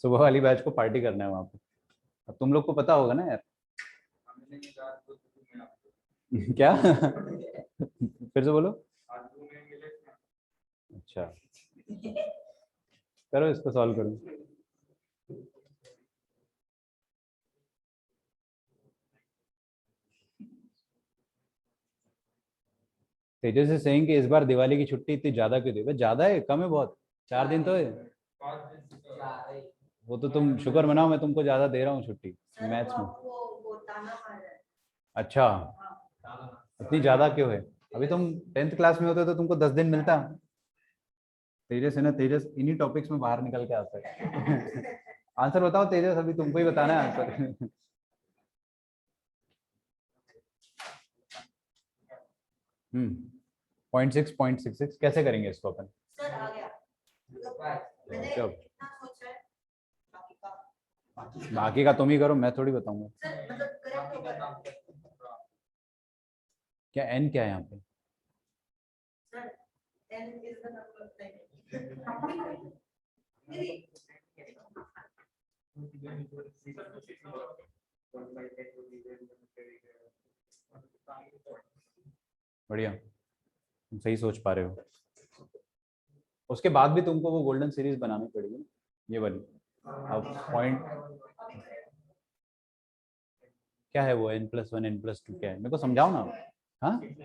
सुबह वाली बैच को पार्टी करना है वहाँ पे। अब तुम लोग को पता होगा ना यार। क्या? फिर से बोलो। अच्छा करो इसको सॉल्व करो। तेजस से सेइंग कि इस बार दिवाली की छुट्टी इतनी ज्यादा क्यों दी? बस ज्यादा है कम है बहुत? 4 दिन तो है। वो तो तुम शुक्र मनाओ, मैं तुमको ज्यादा दे रहा हूँ छुट्टी सर मैथ्स वो में। आपको वो ताना मार रहा है। अच्छा हाँ। इतनी ज्यादा क्यों है? अभी तुम 10th क्लास में होते तो तुमको 10 दिन मिलता। तेजस है ना, तेजस इन्हीं टॉपिक्स में बाहर निकल के आता है। आंसर बताओ तेजस, अभी तुमको ही बताना है आंसर। 0.6 कैसे करेंगे इसको अपन? सर आ गया मतलब मैंने चलो इतना सोचा है बाकी का बाकी का तुम ही करो, मैं थोड़ी बताऊंगा। सर मतलब करेक्ट होगा क्या एन क्या है यहाँ पे? Sir n is the number like नहीं बढ़िया, तुम सही सोच पा रहे हो। उसके बाद भी तुमको वो गोल्डन सीरीज बनानी पड़ेगी ना, ये वाली। अब पॉइंट क्या है वो n+1 n+2 क्या है, मेरे को समझाओ ना। हाँ n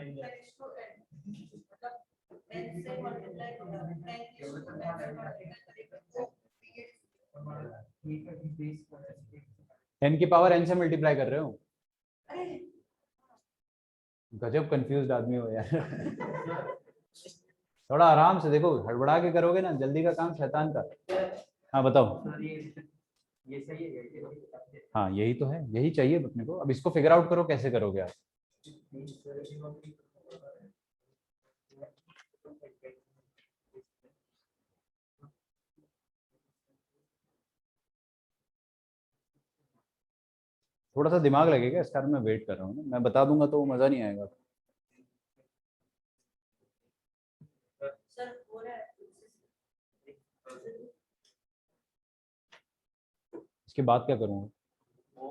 से मल्टीप्लाई होगा n is to n से मल्टीप्लाई करेगा तो पीरियड 10 की पावर n से मल्टीप्लाई कर रहे हो? अरे गजब कंफ्यूज्ड आदमी हो यार। थोड़ा आराम से देखो, हड़बड़ा के करोगे ना, जल्दी का काम शैतान का। हाँ बताओ। ये सही है। हाँ यही तो है, यही चाहिए अपने को। अब इसको फिगर आउट करो कैसे करोगे आप। थोड़ा सा दिमाग लगेगा इस कारण मैं वेट कर रहा हूँ ना, मैं बता दूंगा तो वो मजा नहीं आएगा। सर हो रहा है इसके बाद क्या करूँगा? वो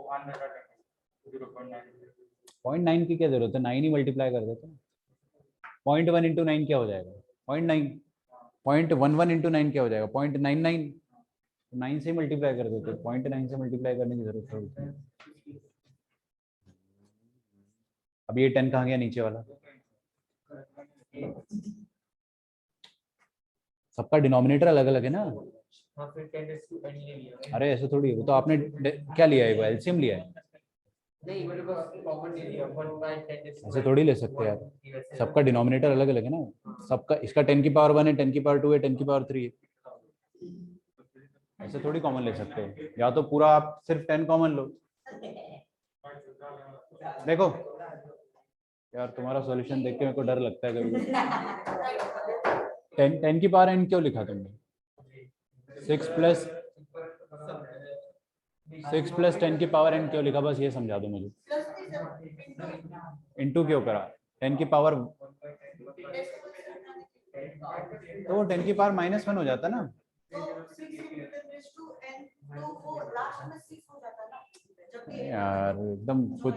0.9 की क्या जरूरत है, 9 ही मल्टीप्लाई कर देते हैं। 0.1 इंटू 9 क्या हो जाएगा? 0.9। 0.11 इंटू 9 क्या हो जाएगा? 0.99। 9 से मल्टीप्लाई कर देते, 0.9 से मल्टीप्लाई करने की जरूरत पड़ती है। अब ये 10 कहाँ गया नीचे वाला? सबका डिनोमिनेटर अलग अलग है ना। हाँ फिर 10 to n ले लिया। अरे ऐसे थोड़ी है, वो तो आपने क्या लिया है, वो एलसीएम लिया है। नहीं मेरे को कॉमन ले लिया 1/10 ऐसे थोड़ी ले सकते यार, सबका डिनोमिनेटर अलग अलग है ना। सबका, इसका 10 की पावर 1 है, 10 की पावर 2 है, 10 की पावर 3 है। ऐसे थोड़ी कॉमन ले सकते हो, या तो पूरा आप सिर्फ 10 कॉमन लो। देखो यार तुम्हारा सॉल्यूशन देख के मेरे को डर लगता है कभी कभी। 10 की पावर n क्यों लिखा तुमने? 6 प्लस 10 की पावर n क्यों लिखा, बस ये समझा दो मुझे। इंटू क्यों करा? 10 की पावर, तो वो 10 की पावर -1 हो जाता ना। यार एकदम कुछ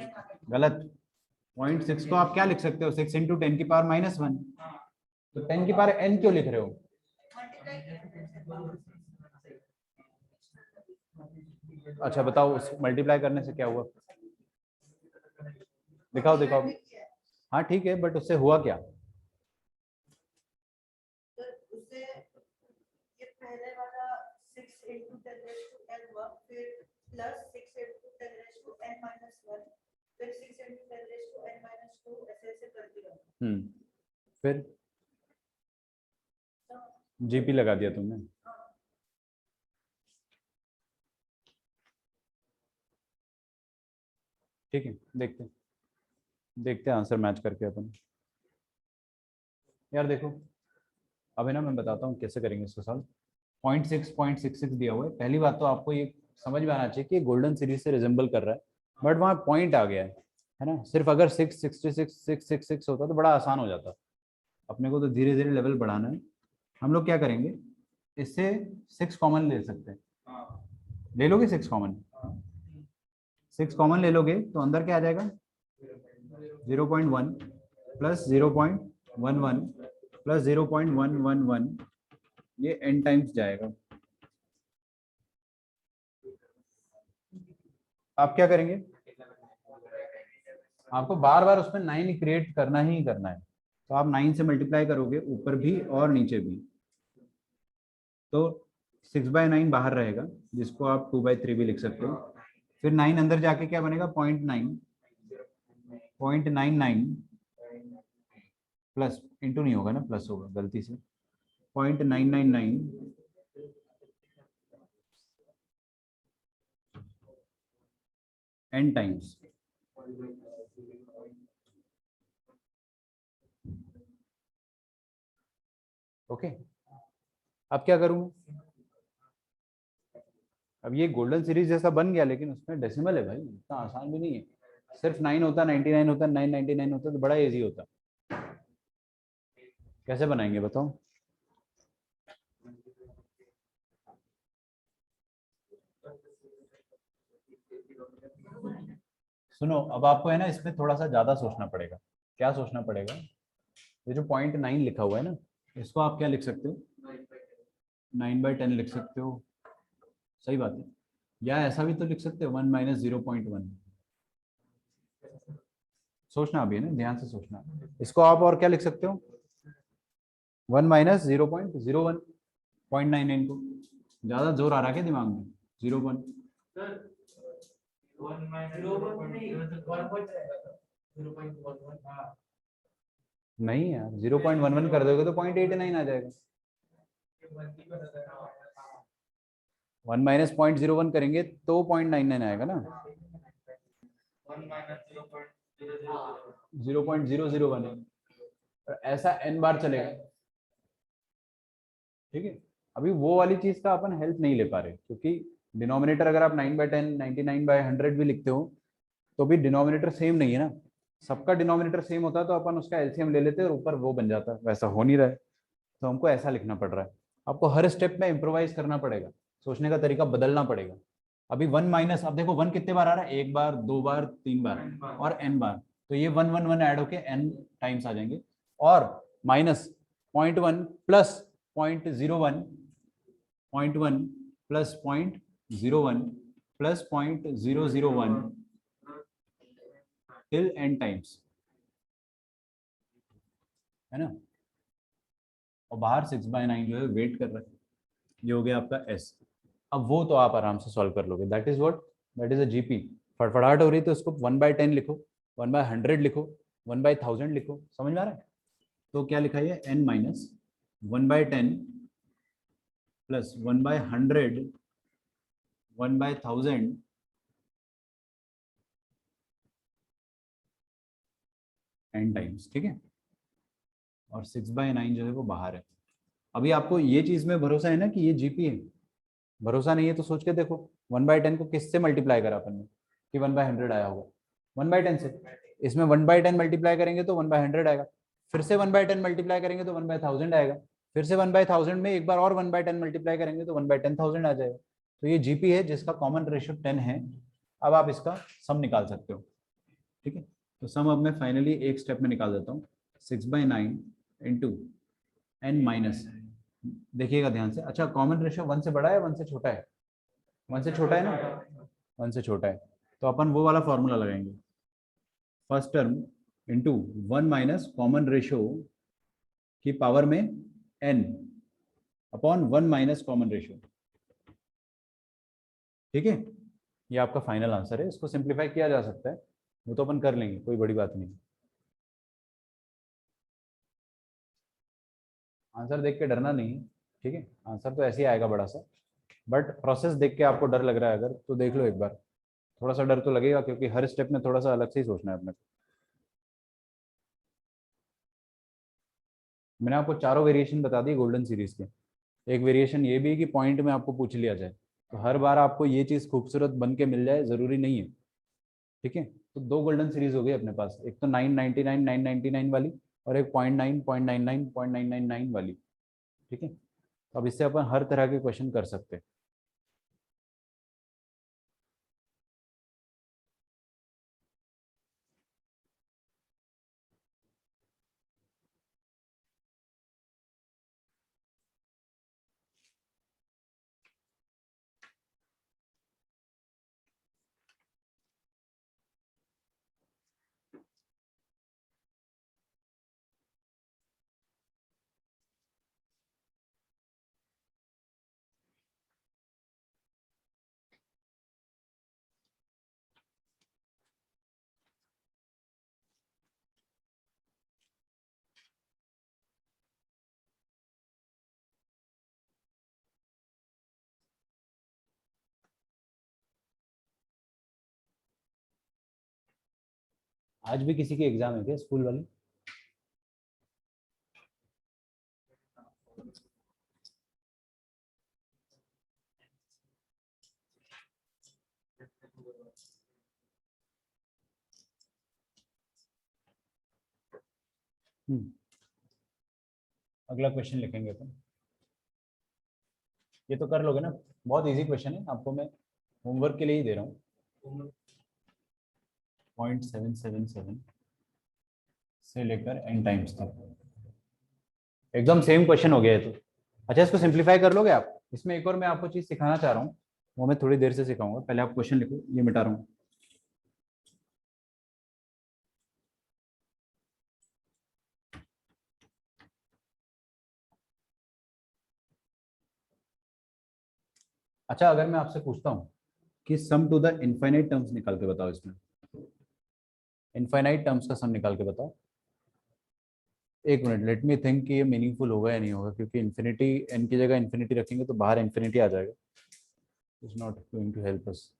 गलत। 0.6 को आप क्या लिख सकते हो? 6 इंटू 10 की पावर -1। तो 10 की पावर n क्यों लिख रहे हो? अच्छा बताओ, उस मल्टीप्लाई करने से क्या हुआ? दिखाओ दिखाओ। हाँ ठीक है, बट उससे हुआ क्या? उससे ये पहले वाला 6 into 10 raised to n हुआ, फिर plus 6 into 10 raised to n minus 1, फिर 6 into 10 raised to n minus 2, ऐसे ऐसे कर दिया। फिर जीपी लगा दिया तुमने। ठीक है, देखते हैं आंसर मैच करके अपन। यार देखो, अभी ना मैं बताता हूँ कैसे करेंगे इसको सॉल्व। 0.6 दिया हुआ है। पहली बात तो आपको ये समझ में आना चाहिए कि गोल्डन सीरीज से रिजेंबल कर रहा है, बट वहाँ पॉइंट आ गया है ना। सिर्फ अगर 666 होता तो बड़ा आसान हो जाता। अपने को तो धीरे धीरे लेवल बढ़ाना है। हम लोग क्या करेंगे, इससे 6 कॉमन ले सकते हैं। ले लोगे 6 कॉमन? 6 कॉमन ले लोगे तो अंदर क्या आ जाएगा, 0.1 प्लस 0.11 प्लस 0.111, ये n टाइम्स जाएगा। आप क्या करेंगे, आपको बार बार उसमें 9 क्रिएट करना ही करना है। तो आप 9 से मल्टीप्लाई करोगे ऊपर भी और नीचे भी, तो 6/9 बाहर रहेगा, जिसको आप 2/3 भी लिख सकते हो। फिर 9 अंदर जाके क्या बनेगा, 0.99 प्लस, इंटू नहीं होगा ना, प्लस होगा गलती से, 0.999 n टाइम्स। ओके, अब क्या करूं, अब ये गोल्डन सीरीज जैसा बन गया, लेकिन उसमें डेसिमल है भाई, इतना आसान भी नहीं है। सिर्फ 9 होता, 99 होता, 999 होता तो बड़ा इजी होता। कैसे बनाएंगे बताओ। सुनो, अब आपको है ना इसमें थोड़ा सा ज्यादा सोचना पड़ेगा। क्या सोचना पड़ेगा, ये जो 0.9 लिखा हुआ है ना, इसको आप क्या लिख सकते हो, 9/10 लिख सकते हो। सही बात है। या ऐसा भी तो लिख सकते हो, 1 माइनस 0.1। सोचना अभी है ना, ध्यान से सोचना। इसको आप और क्या लिख सकते हो, 1 माइनस 0.01, 0.99 को। ज्यादा जोर आ रहा है क्या दिमाग में, 0.1? One minus 0.1. नहीं यार, 0.11 कर दोगे तो 0.89 आ जाएगा। 1 माइनस 0.01 करेंगे तो 0.99 आएगा ना। 1 minus 0.000. 0.001 है, और ऐसा n बार चलेगा। ठीक है, अभी वो वाली चीज का अपन हेल्प नहीं ले पा रहे, क्योंकि डिनोमिनेटर अगर आप 9/10, 99/100 भी लिखते हो तो भी डिनोमिनेटर सेम नहीं है ना। सबका डिनोमिनेटर सेम होता तो अपन उसका एलसीएम ले लेते और ऊपर वो बन जाता, वैसा हो नहीं रहा है। तो हमको ऐसा लिखना पड़ रहा है। आपको हर स्टेप में इम्प्रोवाइज करना पड़ेगा, सोचने का तरीका बदलना पड़ेगा। अभी 1 माइनस, अब देखो 1 कितने बार आ रहा है, 1 बार, 2 बार, 3 बार और n बार। तो ये 1 ऐड होके n टाइम्स आ जाएंगे। और minus 0.1 plus 0.01, 0.1 plus 0.01 plus 0.001 till n times, है ना। और बाहर 6/9 जो है वेट कर रहा है। ये हो गया आपका s। अब वो तो आप आराम से सॉल्व कर लोगे, that is what, that is a GP. फटफड़ाहट हो रही तो उसको 1/10 लिखो, 1/100 लिखो, 1/1000 लिखो, समझ में आ रहा है। तो क्या लिखा है, n minus 1/10 plus 1/100 1/1000 n times. ठीक है, और 6/9 जो है वो बाहर है। अभी आपको ये चीज में भरोसा है ना कि ये जीपी है। भरोसा नहीं है तो सोच के देखो, 1/10 को किससे मल्टीप्लाई करा अपन ने कि 1/100 आया होगा, 1/10 से। इसमें 1/10 मल्टीप्लाई करेंगे तो 1/100 आएगा, फिर से 1/10 मल्टीप्लाई करेंगे तो 1/1000 आएगा, फिर से 1/1000 में एक बार और 1/10 मल्टीप्लाई करेंगे तो 1/10000 आ जाएगा। तो ये जीपी है जिसका कॉमन रेशियो 10 है। अब आप इसका सम निकाल सकते हो। ठीक है, तो सम अब मैं फाइनली एक स्टेप में निकाल देता हूँ। 6/9 इंटू n माइनस, देखिएगा ध्यान से। अच्छा, कॉमन रेशियो 1 से बड़ा है 1 से छोटा है, 1 से छोटा है ना, 1 से छोटा है। तो अपन वो वाला फॉर्मूला लगाएंगे, first term into 1 minus common ratio की पावर में n upon 1 minus common ratio. ठीक है, ये आपका फाइनल आंसर है। इसको सिंप्लीफाई किया जा सकता है, वो तो अपन कर लेंगे, कोई बड़ी बात नहीं। आंसर देख के डरना नहीं है, ठीक है, आंसर तो ऐसे ही आएगा बड़ा सा, बट प्रोसेस देख के आपको डर लग रहा है अगर, तो देख लो एक बार, थोड़ा सा डर तो लगेगा क्योंकि हर स्टेप में थोड़ा सा अलग से ही सोचना है अपने को। मैंने आपको चारों वेरिएशन बता दी गोल्डन सीरीज के। एक वेरिएशन ये भी है कि पॉइंट में आपको पूछ लिया जाए, तो हर बार आपको ये चीज खूबसूरत बन के मिल जाए जरूरी नहीं है। ठीक है, तो दो गोल्डन सीरीज हो गई अपने पास, एक तो 999 वाली और एक 0.9 0.99 वाली। ठीक है, तो अब इससे अपन हर तरह के क्वेश्चन कर सकते हैं। आज भी किसी की एग्जाम है क्या स्कूल वाली? अगला क्वेश्चन लिखेंगे अपन। ये तो कर लोगे ना, बहुत इजी क्वेश्चन है, आपको मैं होमवर्क के लिए ही दे रहा हूँ। 0.777 से लेकर n टाइम्स तक, एकदम सेम क्वेश्चन हो गया है तो। अच्छा, इसको सिंप्लीफाई कर लोगे आप? इसमें एक और मैं आपको चीज सिखाना चाह रहा हूँ, वो मैं थोड़ी देर से सिखाऊंगा, पहले आप क्वेश्चन लिखो, ये मिटा रहा हूँ। अच्छा, अगर मैं आपसे पूछता हूँ कि सम टू द इनफाइनाइट टर्म्स निकाल के बताओ, इसमें इनफाइनाइट टर्म्स का सम निकाल के बताओ। एक मिनट, लेट मी थिंक कि ये मीनिंगफुल होगा या नहीं होगा, क्योंकि इन्फिनिटी एन की जगह इन्फिनिटी रखेंगे तो बाहर इन्फिनिटी आ जाएगा, is not going to help us.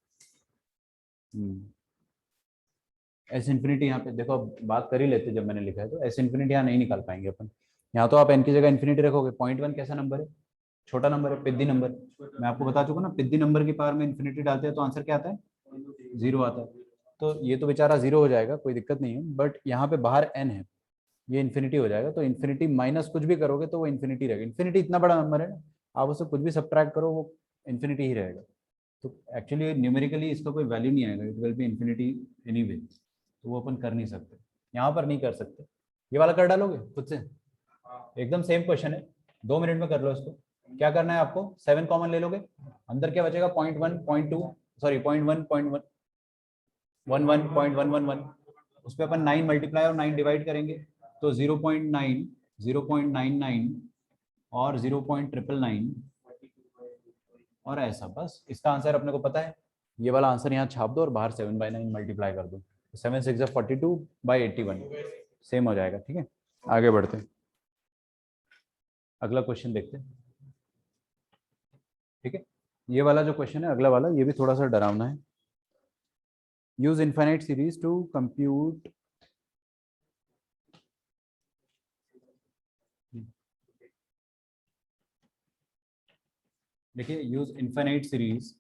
S infinity यहाँ पे देखो, अब बात कर ही लेते, जब मैंने लिखा है तो एस इन्फिनिटी यहाँ नहीं निकाल पाएंगे अपन। यहाँ तो आप एन की जगह इन्फिनिटी रखोगे। 0.1 कैसा नंबर है? छोटा नंबर है, पिद्दी नंबर। मैं आपको बता चुका ना, पिद्दी नंबर की पावर में इन्फिनिटी डालते हैं तो आंसर क्या आता है? 0 आता है। तो ये तो बेचारा 0 हो जाएगा, कोई दिक्कत नहीं है, बट यहाँ पे बाहर एन है, ये इन्फिनिटी हो जाएगा, तो इन्फिनिटी माइनस कुछ भी करोगे तो वो इन्फिनिटी रहेगा। इन्फिनिटी इतना बड़ा नंबर है ना, आप उससे कुछ भी सब्ट्रैक्ट करो वो इन्फिनिटी ही रहेगा। तो एक्चुअली न्यूमेरिकली इसका कोई वैल्यू नहीं आएगा, it will be infinity anyway, तो वो अपन कर नहीं सकते, यहाँ पर नहीं कर सकते। ये वाला कर डालोगे खुद से, एकदम सेम क्वेश्चन है, 2 मिनट में कर लो इसको। क्या करना है आपको? 7 कॉमन ले लोगे, अंदर क्या बचेगा? 0.1 0.2 सॉरी 0.1 0.1 11 0.111, उस पर अपन 9 मल्टीप्लाई और 9 डिवाइड करेंगे तो 0.9 0.99 और 0.999 और ऐसा। बस इसका आंसर अपने को पता है, ये वाला आंसर यहाँ छाप दो और बाहर 7/9 मल्टीप्लाई कर दो, 7 6 42/81 सेम हो जाएगा। ठीक है, आगे बढ़ते हैं, अगला क्वेश्चन देखते हैं। ठीक है, ये वाला जो क्वेश्चन है अगला वाला, ये भी थोड़ा सा डरावना है। Use infinite series to compute देखिए, use infinite series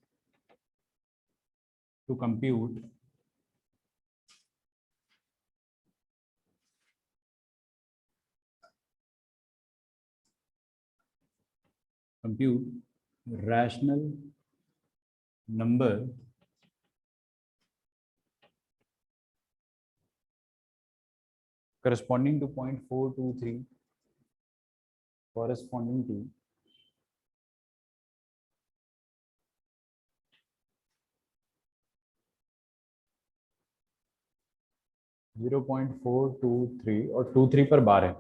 to compute rational number corresponding to 0.423 corresponding to 0.423 और 23 पर बार है।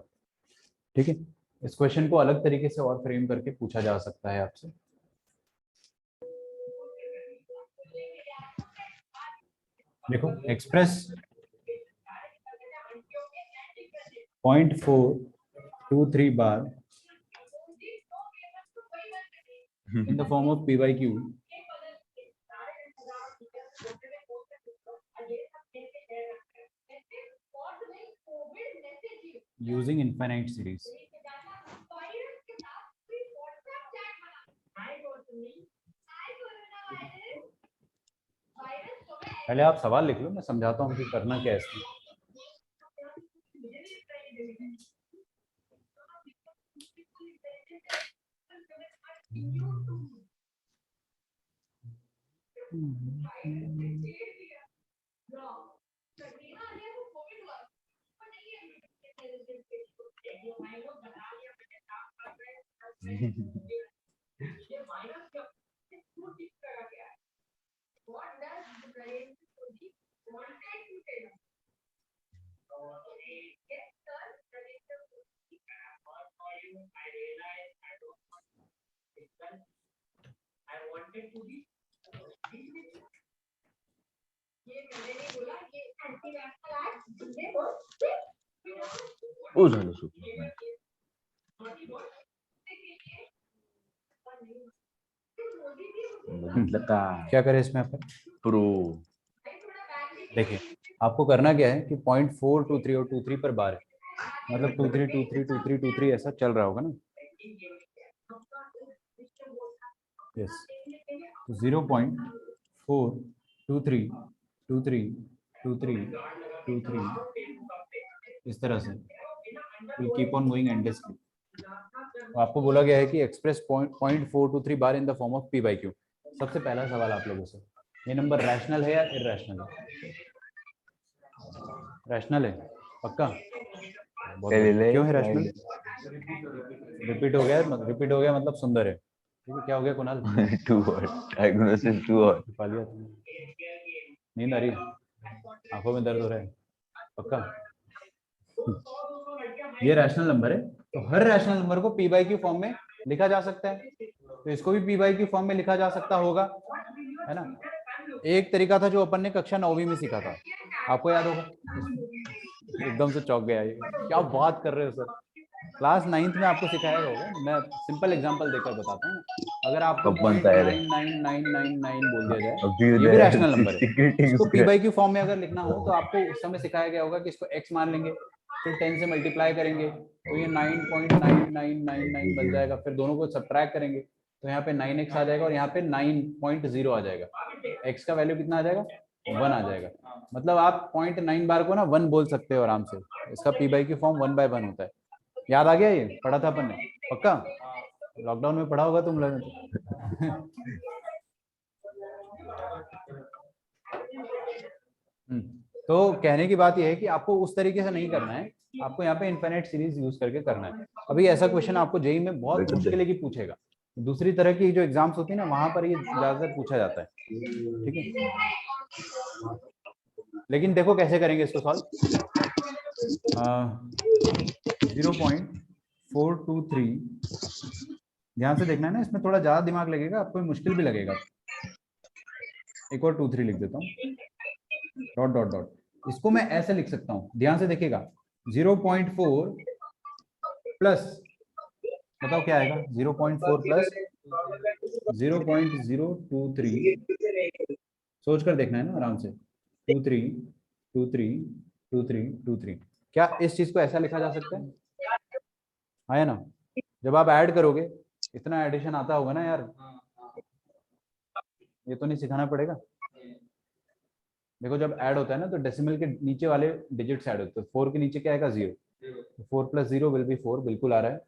ठीक है, इस क्वेश्चन को अलग तरीके से और फ्रेम करके पूछा जा सकता है आपसे। देखो, express 0.423 bar in the form of p by q using infinite series. पहले आप सवाल लिख लो, मैं समझाता हूँ कि करना क्या है इसमें। ओ झालं सुपर बघितलं का क्या करें इसमें अपन? प्रो देखिए आपको करना क्या है कि 0.423 और 23 पर बार है, मतलब 23 23 23 23 ऐसा चल रहा होगा ना। यस, तो 0.423 23 23 23 इस तरह से कीप ऑन गोइंग एंडलेसली। आपको बोला गया है कि express 0.423 bar in the form of P by Q. सबसे पहला सवाल आप लोगों से, ये नंबर रैशनल है या इरैशनल है? रैशनल है पक्का? बहुत बढ़िया। क्यों है रैशनल? रिपीट हो गया, रिपीट हो गया मतलब सुंदर है। ठीक है, क्या हो गया कुणाल? टू और डायग्नोसिस टू और पा लिया तुमने? नींद आ रही है? आंखों में दर्द हो रहा है? पक्का? ये रैशनल नंबर है, तो हर रैशनल नंबर को पी बाई क्यू फॉर्म में लिखा जा सकता है, तो इसको भी पी बाई क्यू फॉर्म में लिखा जा सकता होगा, है ना। एक तरीका था जो अपन ने कक्षा 9वीं में सीखा था, आपको याद होगा। एकदम से चौंक गया, ये क्या बात कर रहे हो सर? क्लास 9th में आपको सिखाया होगा। मैं सिंपल एग्जांपल देकर बताता हूँ। अगर आपको कब बनता है रे? 0.99999 बोल दिया जाए, अभी ये भी उधर रैशनल नंबर है, security इसको पी का- बाई क्यू फॉर्म में अगर लिखना हो तो आपको उस समय सिखाया गया होगा कि इसको x मान लेंगे, फिर 10 से मल्टीप्लाई करेंगे तो ये 9.9999 बन जाएगा, फिर दोनों को सब्ट्रैक्ट करेंगे तो यहाँ पे 9x आ जाएगा और यहाँ पे 9.0 आ जाएगा। x का वैल्यू कितना आ जाएगा? 1 आ जाएगा। मतलब आप 0.9 बार को ना 1 बोल सकते हो आराम से। इसका पी बाई क्यू फॉर्म 1/1 होता है। याद आ गया? ये पढ़ा था अपन ने पक्का? लॉकडाउन में पढ़ा होगा तुम लोगों ने। तो कहने की बात यह है कि आपको उस तरीके से नहीं करना है, आपको यहाँ पे इनफाइनाइट सीरीज यूज करके करना है। अभी ऐसा क्वेश्चन आपको जेई में बहुत मुश्किल की पूछेगा, दूसरी तरह की जो एग्जाम्स होती है ना वहां पर ये ज्यादातर पूछा जाता है। ठीक है, लेकिन देखो कैसे करेंगे इसको सॉल्व। 0.423 ध्यान से देखना है ना, इसमें थोड़ा ज्यादा दिमाग लगेगा, आपको मुश्किल भी लगेगा। एक और 23 लिख देता हूँ, डॉट डॉट डॉट। इसको मैं ऐसे लिख सकता हूँ, ध्यान से देखिएगा। 0.4 प्लस, बताओ क्या आएगा? 0.4 प्लस 0.023, सोच कर देखना है ना आराम से। 23 23 23 23, क्या इस चीज को ऐसा लिखा जा सकता है? आया ना? जब आप ऐड करोगे, इतना एडिशन आता होगा ना यार, ये तो नहीं सिखाना पड़ेगा। देखो जब ऐड होता है ना तो डेसिमल के नीचे वाले डिजिट्स ऐड होते हैं। 4 के नीचे क्या आएगा? 0। 4 प्लस 0 विल बी 4, बिल्कुल आ रहा है।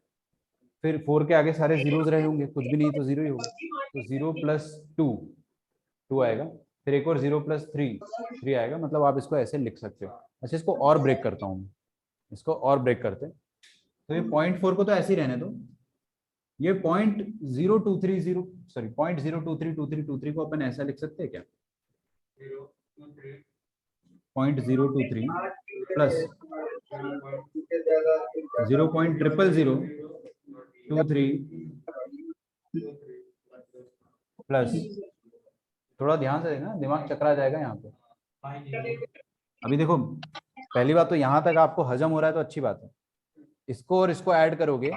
फिर 4 के आगे सारे जीरोज रहे होंगे, कुछ भी नहीं तो 0 ही होगा, तो 0 प्लस 2 आएगा। फिर एक और 0 प्लस 3 आएगा। मतलब आप इसको ऐसे लिख सकते हो। अच्छा, इसको और ब्रेक करता हूँ, इसको और ब्रेक करते हैं। तो ये 0.4 को तो ऐसे ही रहने दो, ये 0.0230 सॉरी 0.0232323 को अपन ऐसा लिख सकते हैं क्या? 0.023 प्लस 0.00023 प्लस, थोड़ा ध्यान से देखना, दिमाग चकरा जाएगा यहाँ पे। अभी देखो, पहली बात तो यहाँ तक आपको हजम हो रहा है तो अच्छी बात है। इसको और इसको ऐड करोगे,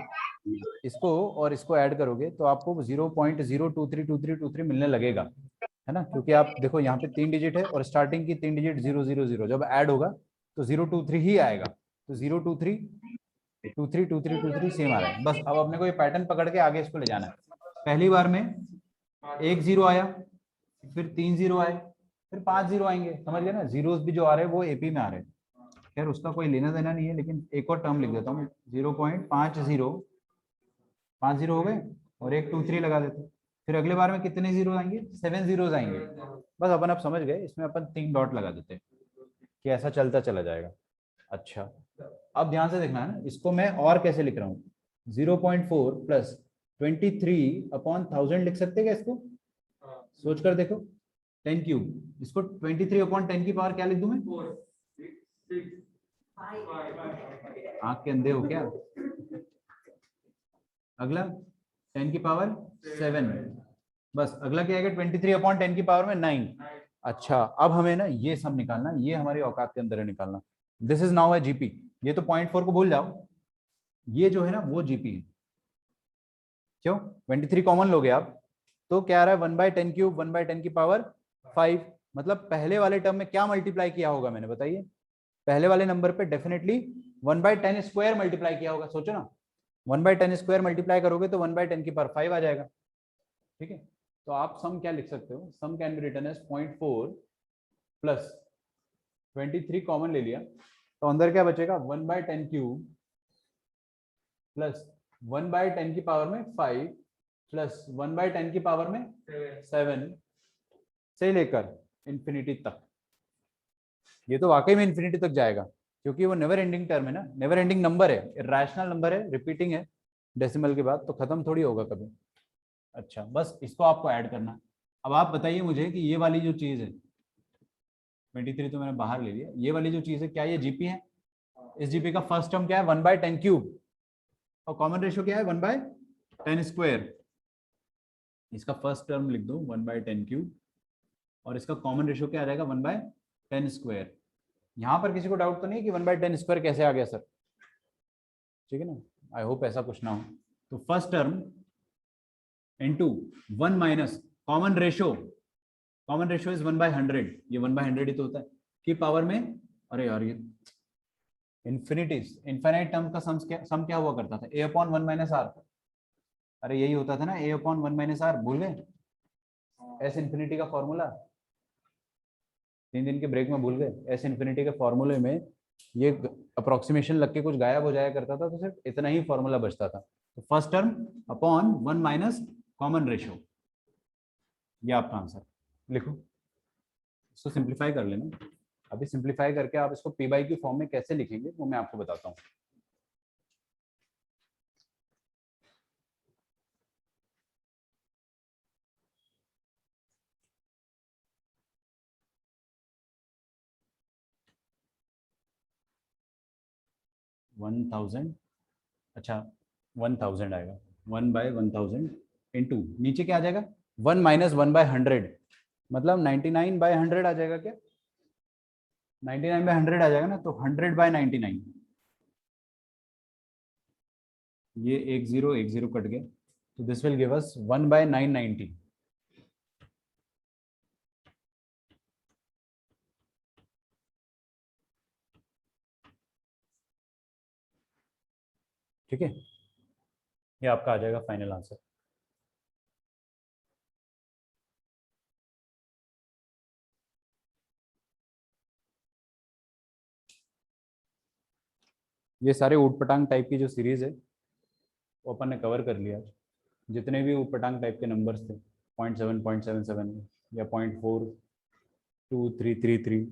इसको और इसको ऐड करोगे तो आपको 0.0232323 मिलने लगेगा, है ना। क्योंकि आप देखो यहाँ पे 3 डिजिट है और स्टार्टिंग की 3 डिजिट 000, जब ऐड होगा तो 023 ही आएगा। तो 023 2 3 सेम आ रहा है। बस अब अपने को ये पैटर्न पकड़ के आगे इसको ले जाना है। पहली बार में 1 0 आया, फिर 3 0 आए, फिर 5 0 आएंगे। समझ गए ना, जीरोस भी जो आ रहे हैं वो एपी में आ रहे हैं। खैर उसका कोई लेना देना नहीं है, लेकिन एक और टर्म लिख देता हूँ, 0.50, 5 0 हो गए और एक 2 3 लगा देते हैं। फिर अगले बार में कितने जीरो आएंगे, 7 जीरोस आएंगे। बस अपन अब समझ गए, इसमें अपन 3 डॉट लगा देते हैं कि ऐसा चलता चला जाएगा। अच्छा, अब ध्यान से देखना है ना, इसको मैं और कैसे लिख रहा हूँ, 0.4 प्लस 23/1000 लिख सकते हैं क्या इसको? सोच कर देखो, 10 क्यूब, इसको 23/10 की पावर क्या लिख दूं मैं? आंख के अंधे हो क्या? अगला 10 की पावर 7, बस अगला क्या आएगा, 23/10 की पावर में 9। अच्छा, अब हमें ना ये सब निकालना, ये हमारी औकात के अंदर है निकालना। This is now a GP. ये तो 0.4 को भूल जाओ, ये जो है ना वो जीपी है। क्यों? 23 कॉमन लोगे आप, तो क्या आ रहा है, 1/10 क्यूब, 1/10 की पावर 5। मतलब पहले वाले टर्म में क्या मल्टीप्लाई किया होगा मैंने, बताइए? पहले वाले नंबर पे डेफिनेटली 1/10 स्क्वायर मल्टीप्लाई किया होगा। सोचो ना, 1/10 स्क्वायर मल्टीप्लाई करोगे तो 1/10 की पावर 5 आ जाएगा। ठीक है, तो आप सम क्या लिख सकते हो, sum can be written as 0.4 plus 23 common ले लिया, तो अंदर क्या बचेगा, 1/10 क्यूब प्लस 1/10 की पावर में 5 प्लस 1/10 की पावर में 7 से लेकर इंफिनिटी तक। ये तो वाकई में इंफिनिटी तक जाएगा, क्योंकि वो नेवर एंडिंग टर्म है ना, नेवर एंडिंग नंबर है, इरेशनल नंबर है, रिपीटिंग है डेसिमल के बाद, तो खत्म थोड़ी होगा कभी। अच्छा, बस इसको आपको ऐड करना। अब आप बताइए मुझे कि ये वाली जो चीज है, 23 तो मैंने बाहर ले लिया, ये वाली जो चीज है क्या ये जीपी है? इस जीपी का फर्स्ट टर्म क्या है, 1/10 क्यूब, और कॉमन रेशियो क्या है, 1/10 स्क्वायर। इसका फर्स्ट टर्म लिख दो 1/10 क्यूब, और इसका कॉमन रेशियो क्या आ जाएगा, 1/10 स्क्वायर। यहाँ पर किसी को डाउट तो नहीं कि 1/10 स्क्वायर कैसे आ गया सर? ठीक है ना, आई होप ऐसा कुछ ना हो। तो first term into 1 minus common ratio, common ratio is 1/100, ये 1/100 ही तो होता है, की पावर में, अरे यार ये इनफिनाइट टर्म का सम क्या हुआ करता था, a/1 माइनस आर। अरे यही होता था ना, a/1 माइनस आर, भूल गए? एस इन्फिनिटी का फॉर्मूला, 3 दिन के ब्रेक में भूल गए? एस इन्फिनिटी के फॉर्मूले में ये अप्रोक्सीमेशन लग के कुछ गायब हो जाया करता था, तो सिर्फ इतना ही फॉर्मूला बचता था। तो first term upon 1 minus common ratio, ये आपका आंसर। लिखो, इसको सिंप्लीफाई कर लेना। अभी सिंप्लीफाई करके आप इसको पी बाई क्यू फॉर्म में कैसे लिखेंगे वो मैं आपको बताता हूँ। वन थाउजेंड, अच्छा 1000 आएगा, 1/1000 इंटू नीचे क्या आ जाएगा, 1 माइनस 1/100, मतलब 99/100 आ जाएगा क्या? 99/100 आ जाएगा ना, तो 100/99, ये एक जीरो कट गया, तो दिस विल गिव अस 1/990। ठीक है, ये आपका आ जाएगा फाइनल आंसर। ये सारे ऊट पटांग टाइप की जो सीरीज है वो अपन ने कवर कर लिया। जितने भी ऊट पटांग टाइप के नंबर्स थे, 0.7, 0.77 या 0.42333,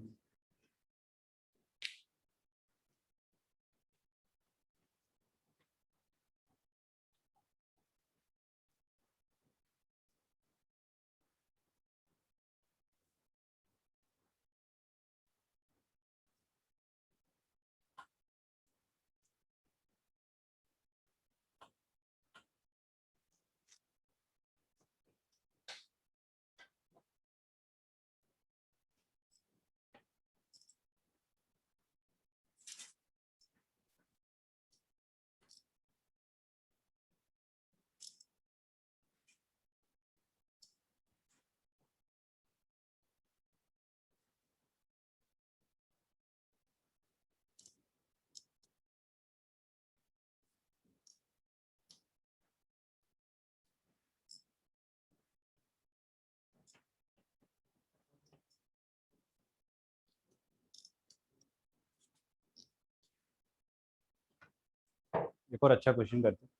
एक और अच्छा क्वेश्चन करते हैं।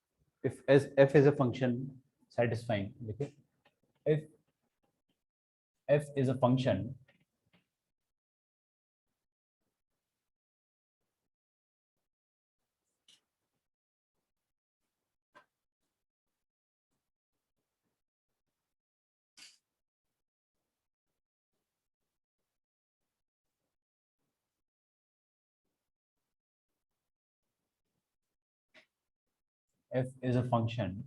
If F is a function satisfying, देखिए if f is a function f is a function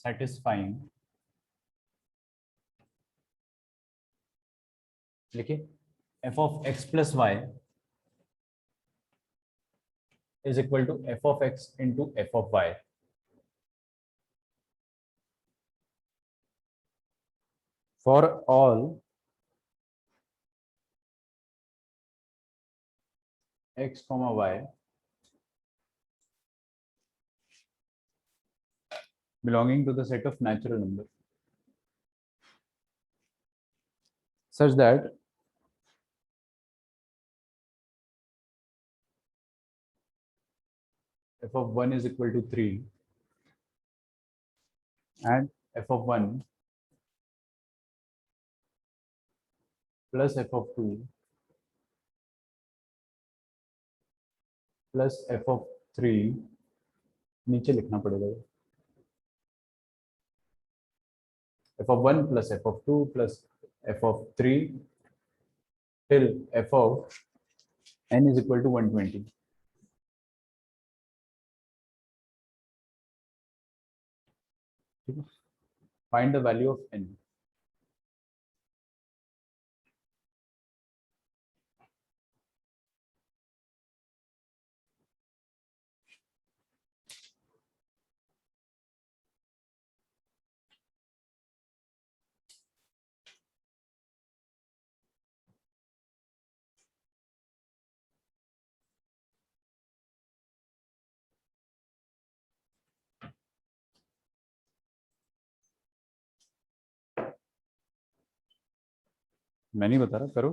satisfying, देखिए f of x plus y is equal to f of x into f of y for all x comma y belonging to the set of natural numbers such that f of 1 is equal to 3 and f of 1 plus f of 2 plus f of 3, नीचे लिखना पड़ेगा f of 1 plus f of 2 plus f of 3 till f of n is equal to 120. Find the value of n. मैं नहीं बता रहा, करो।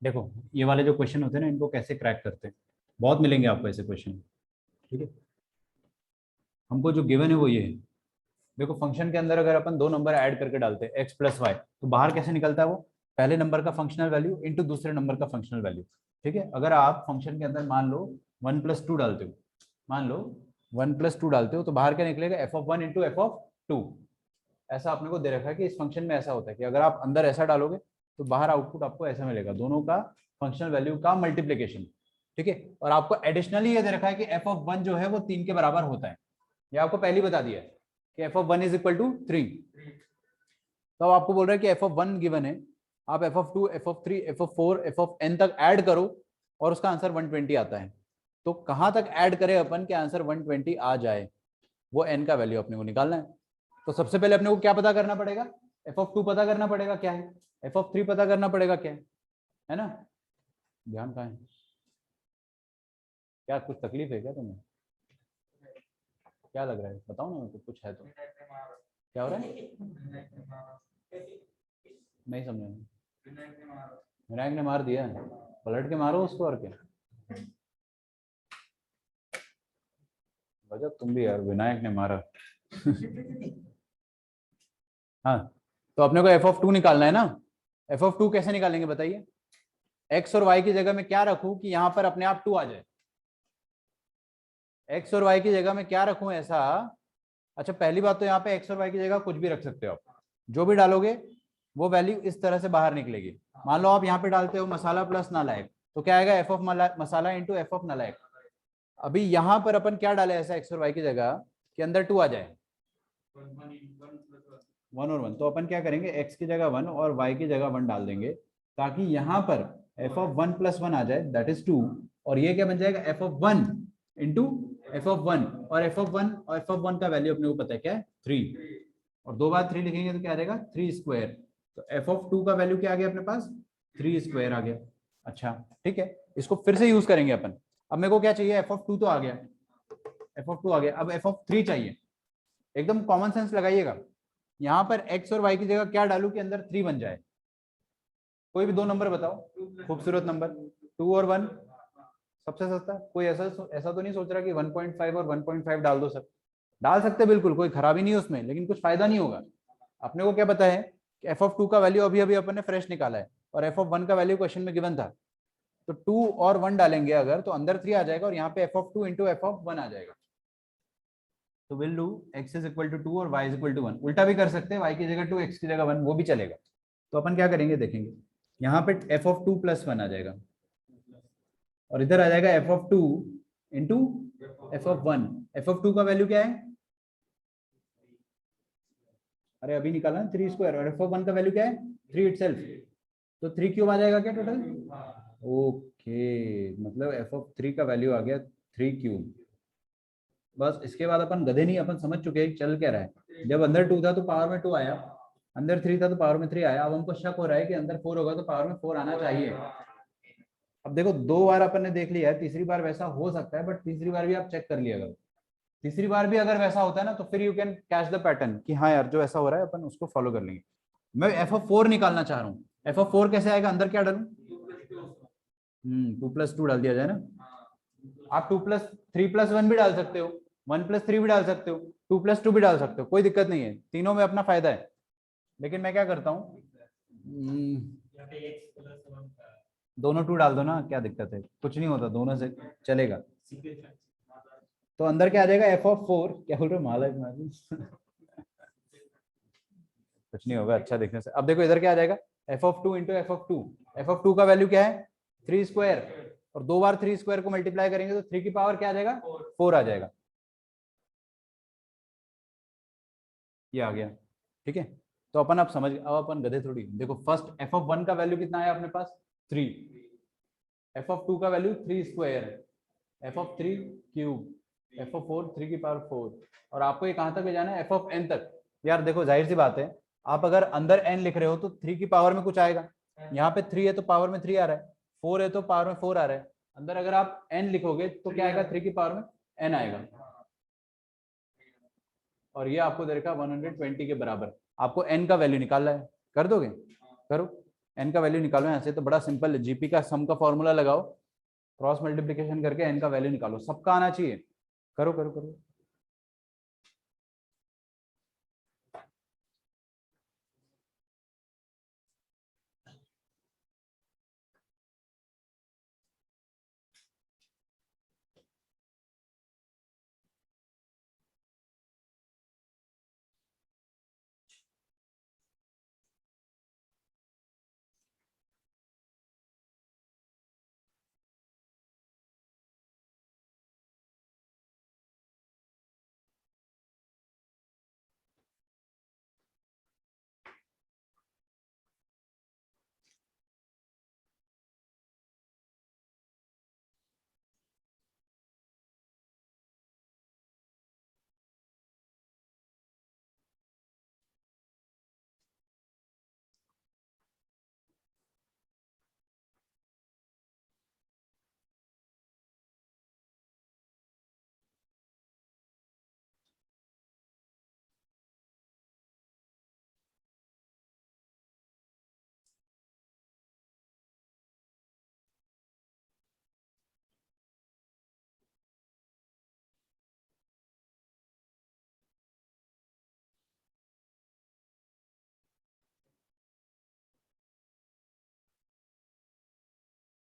देखो ये वाले जो क्वेश्चन होते हैं ना, इनको कैसे क्रैक करते हैं, बहुत मिलेंगे आपको ऐसे क्वेश्चन, ठीक है। हमको जो गिवन है वो ये है, देखो फंक्शन के अंदर अगर अपन दो नंबर ऐड करके डालते हैं x प्लस वाई, तो बाहर कैसे निकलता है वो, पहले नंबर का फंक्शनल वैल्यू इंटू दूसरे नंबर का फंक्शनल वैल्यू, ठीक है। अगर आप फंक्शन के अंदर मान लो 1+2 डालते हो, मान लो 1+2 डालते हो, तो बाहर क्या निकलेगा, F of 1 into F of 2। ऐसा आपने को दे रखा है कि इस फंक्शन में ऐसा होता है कि अगर आप अंदर ऐसा डालोगे तो बाहर आउटपुट आपको ऐसा मिलेगा, दोनों का फंक्शनल वैल्यू का मल्टीप्लीकेशन, ठीक है। और आपको एडिशनली ये दे रखा है कि एफ ऑफ 1 जो है वो 3 के बराबर होता है, ये आपको पहले बता दिया है कि f of 1 is equal to 3। तो आपको बोल रहा है कि एफ ऑफ 1 गिवन है, आप F of 2 F of 3 F of 4 F of n तक ऐड करो और उसका आंसर 120 आता है। तो कहां तक ऐड करें अपन के आंसर 120 आ जाए, वो n का वैल्यू अपने को निकालना है। तो सबसे पहले अपने को क्या पता करना पड़ेगा, एफ ऑफ 2 पता करना पड़ेगा क्या है, एफ ऑफ 3 पता करना पड़ेगा क्या है ना। ध्यान कहाँ है, क्या कुछ तकलीफ है क्या तुम्हें, क्या लग रहा है बताओ ना, मेरे को कुछ है तो। क्या हो रहा है, नहीं समझ में। विनायक ने मार दिया, पलट के मारो उसको और क्या। गजब तुम भी यार, विनायक ने मारा। हाँ तो अपने को एफ ऑफ 2 निकालना है ना। एफ ऑफ 2 कैसे निकालेंगे बताइए, एक्स और वाई की जगह में क्या रखूं कि यहां पर अपने आप 2 आ जाए, एक्स और वाई की जगह में क्या रखूं ऐसा। अच्छा पहली बात तो यहाँ पे एक्स और वाई की जगह कुछ भी रख सकते हो आप, जो भी डालोगे वो वैल्यू इस तरह से बाहर निकलेगी। मान लो आप यहाँ पे डालते हो मसाला प्लस नालायक, तो क्या आएगा, F of masala into F of नालायक। अभी यहाँ पर अपन क्या डाले ऐसा एक्स और वाई की जगह कि अंदर 2 आ जाए, 1 और 1, तो अपन क्या करेंगे, x की जगह 1 और y की जगह 1 डाल देंगे, ताकि यहाँ पर f ऑफ 1 प्लस 1 आ जाए, दैट इज 2, और ये क्या बन जाएगा, f of 1 into F of 1, और एफ ऑफ 1 और एफ ऑफ 1 का वैल्यू अपने को पता है क्या है, 3, और 2 बार 3 लिखेंगे तो क्या आ जाएगा, 3 स्क्वायर। तो एफ ऑफ 2 का वैल्यू क्या आ गया अपने पास, 3 स्क्वायर आ गया। अच्छा ठीक है, इसको फिर से यूज करेंगे अपन। अब मेरे को क्या चाहिए, एफ ऑफ टू तो आ गया, एफ ऑफ टू आ गया, अब एफ ऑफ थ्री चाहिए। एकदम कॉमन सेंस लगाइएगा, यहाँ पर एक्स और वाई की जगह क्या डालू कि अंदर थ्री बन जाए। कोई भी दो नंबर बताओ, खूबसूरत नंबर, 2 और 1 सबसे सस्ता। कोई ऐसा ऐसा तो नहीं सोच रहा कि 1.5 और 1.5 डाल दो सर, डाल सकते बिल्कुल, कोई खराबी नहीं है उसमें, लेकिन कुछ फायदा नहीं होगा। अपने को क्या पता है कि एफ ऑफ टू का वैल्यू अभी अभी अपन ने फ्रेश निकाला है, और एफ ऑफ वन का वैल्यू क्वेश्चन में गिवन था। तो 2 और 1 डालेंगे अगर, तो अंदर 3 आ जाएगा, और यहाँ पे F of two into F of one आ जाएगा। तो will do x is equal to 2 और y इज इक्वल टू 1। उल्टा भी कर सकते हैं, y की जगह 2 x की जगह 1, वो भी चलेगा। तो अपन क्या करेंगे देखेंगे, यहाँ पे एफ ऑफ टू प्लस 1 आ जाएगा, और इधर आ जाएगा f of two into F of one. F of two का वैल्यू क्या है, अरे अभी निकाला ना 3 स्क्वायर, और एफ ऑफ वन का वैल्यू क्या है 3 इटसेल्फ। तो 3 क्यूब आ जाएगा क्या टोटल। ओके, मतलब एफ ऑफ 3 का वैल्यू आ गया 3 क्यूब। बस इसके बाद अपन गधे नहीं, अपन समझ चुके हैं चल क्या रहा है। जब अंदर 2 था तो पावर में 2 आया, अंदर 3 था तो पावर में 3 आया। अब हमको शक हो रहा है कि अंदर 4 होगा तो पावर में 4 आना चाहिए। अब देखो 2 बार अपन ने देख लिया है, तीसरी बार वैसा हो सकता है, बट तीसरी बार भी आप चेक कर लिया करो। तीसरी बार भी अगर वैसा होता है ना, तो फिर you can catch the pattern कि हाँ यार जो ऐसा हो रहा है अपन उसको फॉलो कर लेंगे। मैं एफ ऑफ 4 निकालना चाह रहा हूँ, एफ ऑफ 4 कैसे आएगा, अंदर क्या डालूं, 2+2 डाल दिया जाए ना। आप 2+3+1 भी डाल सकते हो, 1+3 भी डाल सकते हो, 2+2 भी डाल सकते हो, कोई दिक्कत नहीं है, तीनों में अपना फायदा है। लेकिन मैं क्या करता हूँ, दोनों 2 डाल दो ना, क्या दिक्कत है, कुछ नहीं होता, दोनों से चलेगा। तो अंदर क्या आ जाएगा एफ ऑफ 4, क्या बोल रहे हो माला कुछ नहीं होगा अच्छा देखने से। अब देखो इधर क्या आ जाएगा, f of 2 into F of 2। F of 2 का वैल्यू क्या है 3 स्क्वायर, और 2 बार 3 स्क्वायर को मल्टीप्लाई करेंगे तो 3 की पावर क्या आ जाएगा 4 आ जाएगा। ये आ गया, ठीक है। तो अपन अब समझ, अब अपन गधे थोड़ी। देखो फर्स्ट एफ ऑफ 1 का वैल्यू कितना आया अपने पास 3, एफ ऑफ 2 का value 3 square, F of 3 cube, F of 4 3 की पावर 4, और आपको ये कहां तक ले जाना है एफ ऑफ n तक। यार देखो जाहिर सी बात है, आप अगर अंदर n लिख रहे हो तो 3 की पावर में कुछ आएगा, यहाँ पे 3 है तो पावर में 3 आ रहा है, 4 है तो पावर में 4 आ रहा है। अंदर अगर आप n लिखोगे तो क्या आएगा 3 की पावर में n आएगा, और ये आपको दे रखा 120 के बराबर। आपको n का वैल्यू निकालना है, कर दोगे, करो n का वैल्यू निकालो। यहाँ से तो बड़ा सिंपल है, जीपी का सम का फॉर्मूला लगाओ, क्रॉस मल्टीप्लिकेशन करके n का वैल्यू निकालो, सबका आना चाहिए। करो करो करो।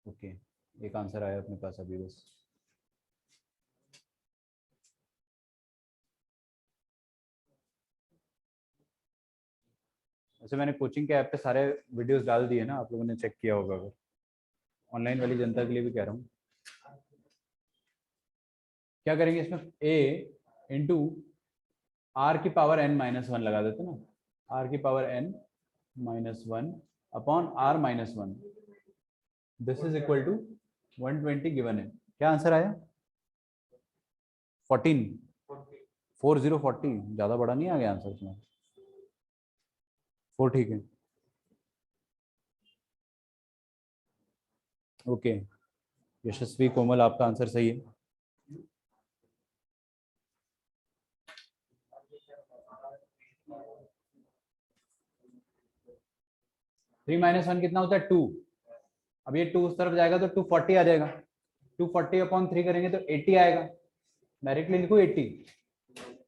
ओके, एक आंसर आया अपने पास अभी बस। वैसे मैंने कोचिंग के ऐप पे सारे वीडियोस डाल दिए ना, आप लोगों ने चेक किया होगा, अगर ऑनलाइन वाली जनता के लिए भी कह रहा हूँ। क्या करेंगे इसमें, a इंटू आर की पावर n-1 लगा देते ना, आर की power n-1 upon r - 1, this is equal to 120 given है। क्या आंसर आया 14, 4040, ज्यादा बड़ा नहीं आ गया आंसर इसमें, 4 ठीक है। ओके, यशस्वी कोमल आपका आंसर सही है। थ्री माइनस वन कितना होता है? 2। अब ये 2 उस तरफ जाएगा तो 240 आ जाएगा। 240 अपॉन 3 करेंगे तो 80 आएगा। डायरेक्टली लिखो 80।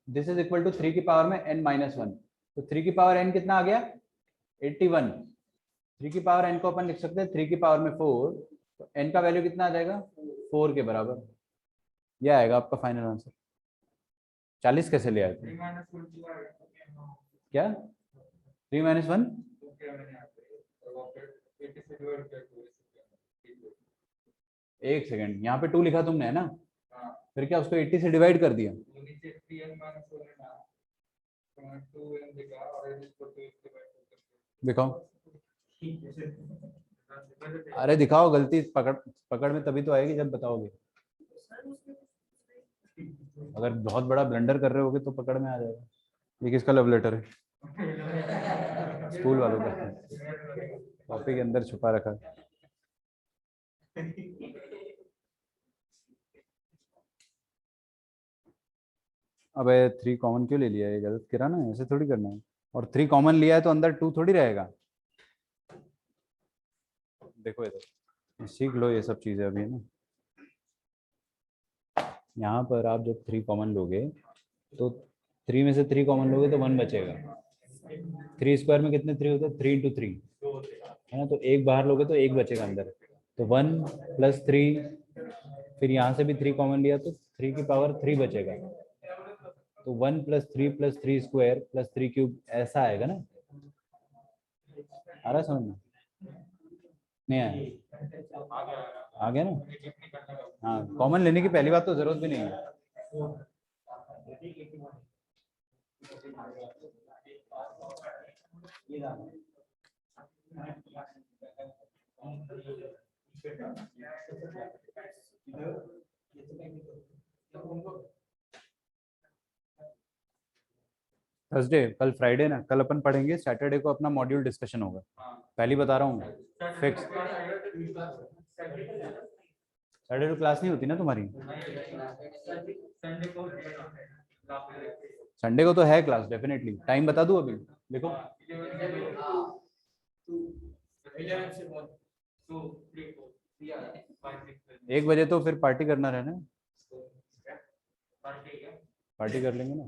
दिस इज इक्वल टू 3 की पावर में n माइनस 1। तो 3 की पावर n कितना आ गया? 81। 3 की पावर n को अपन लिख सकते हैं 3 की पावर में 4, तो n का वैल्यू कितना आ जाएगा? 4 के बराबर। यह आएगा आपका फाइनल आंसर। 40 कैसे ले आए थे? क्या 3 माइनस 1? एक सेकंड, यहाँ पे 2 लिखा तुमने है ना, फिर क्या उसको 80 से डिवाइड कर दिया? दिखाओ, अरे दिखाओ, गलती पकड़ पकड़ में तभी तो आएगी जब बताओगे। अगर बहुत बड़ा ब्लंडर कर रहे होगे तो पकड़ में आ जाएगा। ये किसका लव लेटर है? स्कूल वालों का, कॉपी के अंदर छुपा रखा है। अबे 3 कॉमन क्यों ले लिया? ये गलत करा ना, ऐसे थोड़ी करना है। और 3 कॉमन लिया है तो अंदर 2 थोड़ी रहेगा। देखो इधर, सीख लो ये सब चीजें अभी ना। यहाँ पर आप जब 3 कॉमन लोगे तो 3 में से 3 कॉमन लोगे तो 1 बचेगा। 3 स्क्वायर में कितने 3 होते हैं? 3 × 3 है ना, तो 1 बाहर लोगे तो 1 बचेगा अंदर। तो 1 + 3, फिर यहाँ से भी 3 कॉमन लिया तो 3 की पावर 3 बचेगा। तो 1 + 3 + 3 स्क्वायर + 3 क्यूब ऐसा आएगा ना। आ रहा समझ में? नहीं आया? आ गया ना? हाँ, कॉमन लेने की पहली बात तो जरूरत भी नहीं है। थर्सडे, कल फ्राइडे ना, कल अपन पढ़ेंगे, सैटरडे को अपना मॉड्यूल डिस्कशन होगा। पहली बता रहा हूँ, फिक्स। सैटरडे को क्लास नहीं होती ना तुम्हारी? संडे को तो है क्लास डेफिनेटली। टाइम बता दूं अभी? देखो 1 बजे, तो फिर पार्टी करना रहना। पार्टी कर लेंगे ना।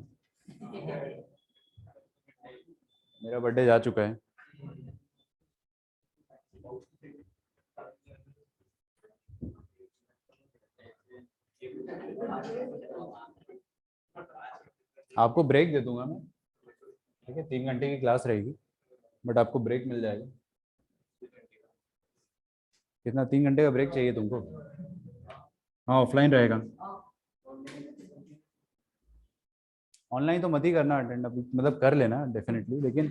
मेरा बर्थडे जा चुका है। आपको ब्रेक दे दूंगा मैं, ठीक है? 3 घंटे की क्लास रहेगी, बट आपको ब्रेक मिल जाएगा। कितना? 3 घंटे का ब्रेक चाहिए तुमको? हाँ, ऑफलाइन रहेगा। ऑनलाइन तो मत ही करना अटेंड अभी, मतलब कर लेना डेफिनेटली, लेकिन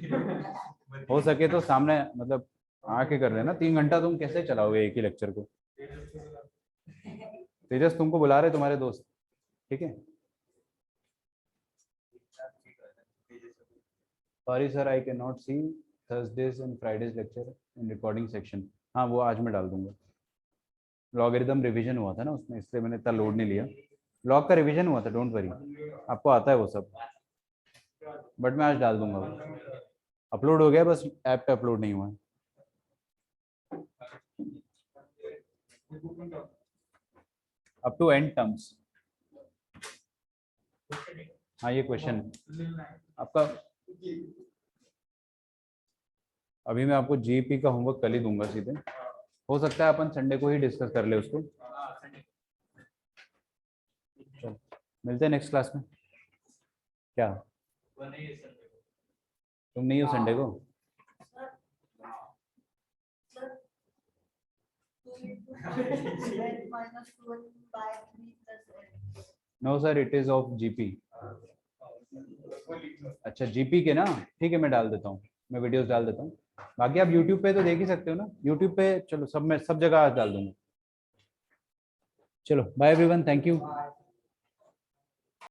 हो सके तो सामने मतलब आके कर लेना। 3 घंटा तुम कैसे चलाओगे एक ही लेक्चर को? तेजस तुमको बुला रहे तुम्हारे दोस्त, ठीक है? Sorry sir, I can not see Thursdays and Fridays lecture in recording section. हाँ, वो आज मैं डाल दूंगा। लॉगरिदम रिवीजन हुआ था ना उसमें, इसलिए मैंने इतना लोड नहीं लिया। लॉग का रिवीजन हुआ था, डोंट वरी, आपको आता है वो सब। बट मैं आज डाल दूंगा। अपलोड हो गया, बस ऐप पे अपलोड नहीं हुआ है। Up to n terms. हाँ, ये क्वेश्चन आपका। अभी मैं आपको जीपी का होमवर्क कल ही दूंगा सीधे। हो सकता है अपन संडे को ही डिस्कस कर ले उसको। चलो, मिलते हैं नेक्स्ट क्लास में। क्या तुम नहीं हो संडे को? No sir, it is of GP. अच्छा, जीपी के ना, ठीक है, मैं डाल देता हूँ, मैं वीडियोस डाल देता हूँ। बाकी आप यूट्यूब पे तो देख ही सकते हो ना, यूट्यूब पे चलो सब, मैं सब जगह डाल दूंगा। चलो बाय एवरीवन, थैंक यू।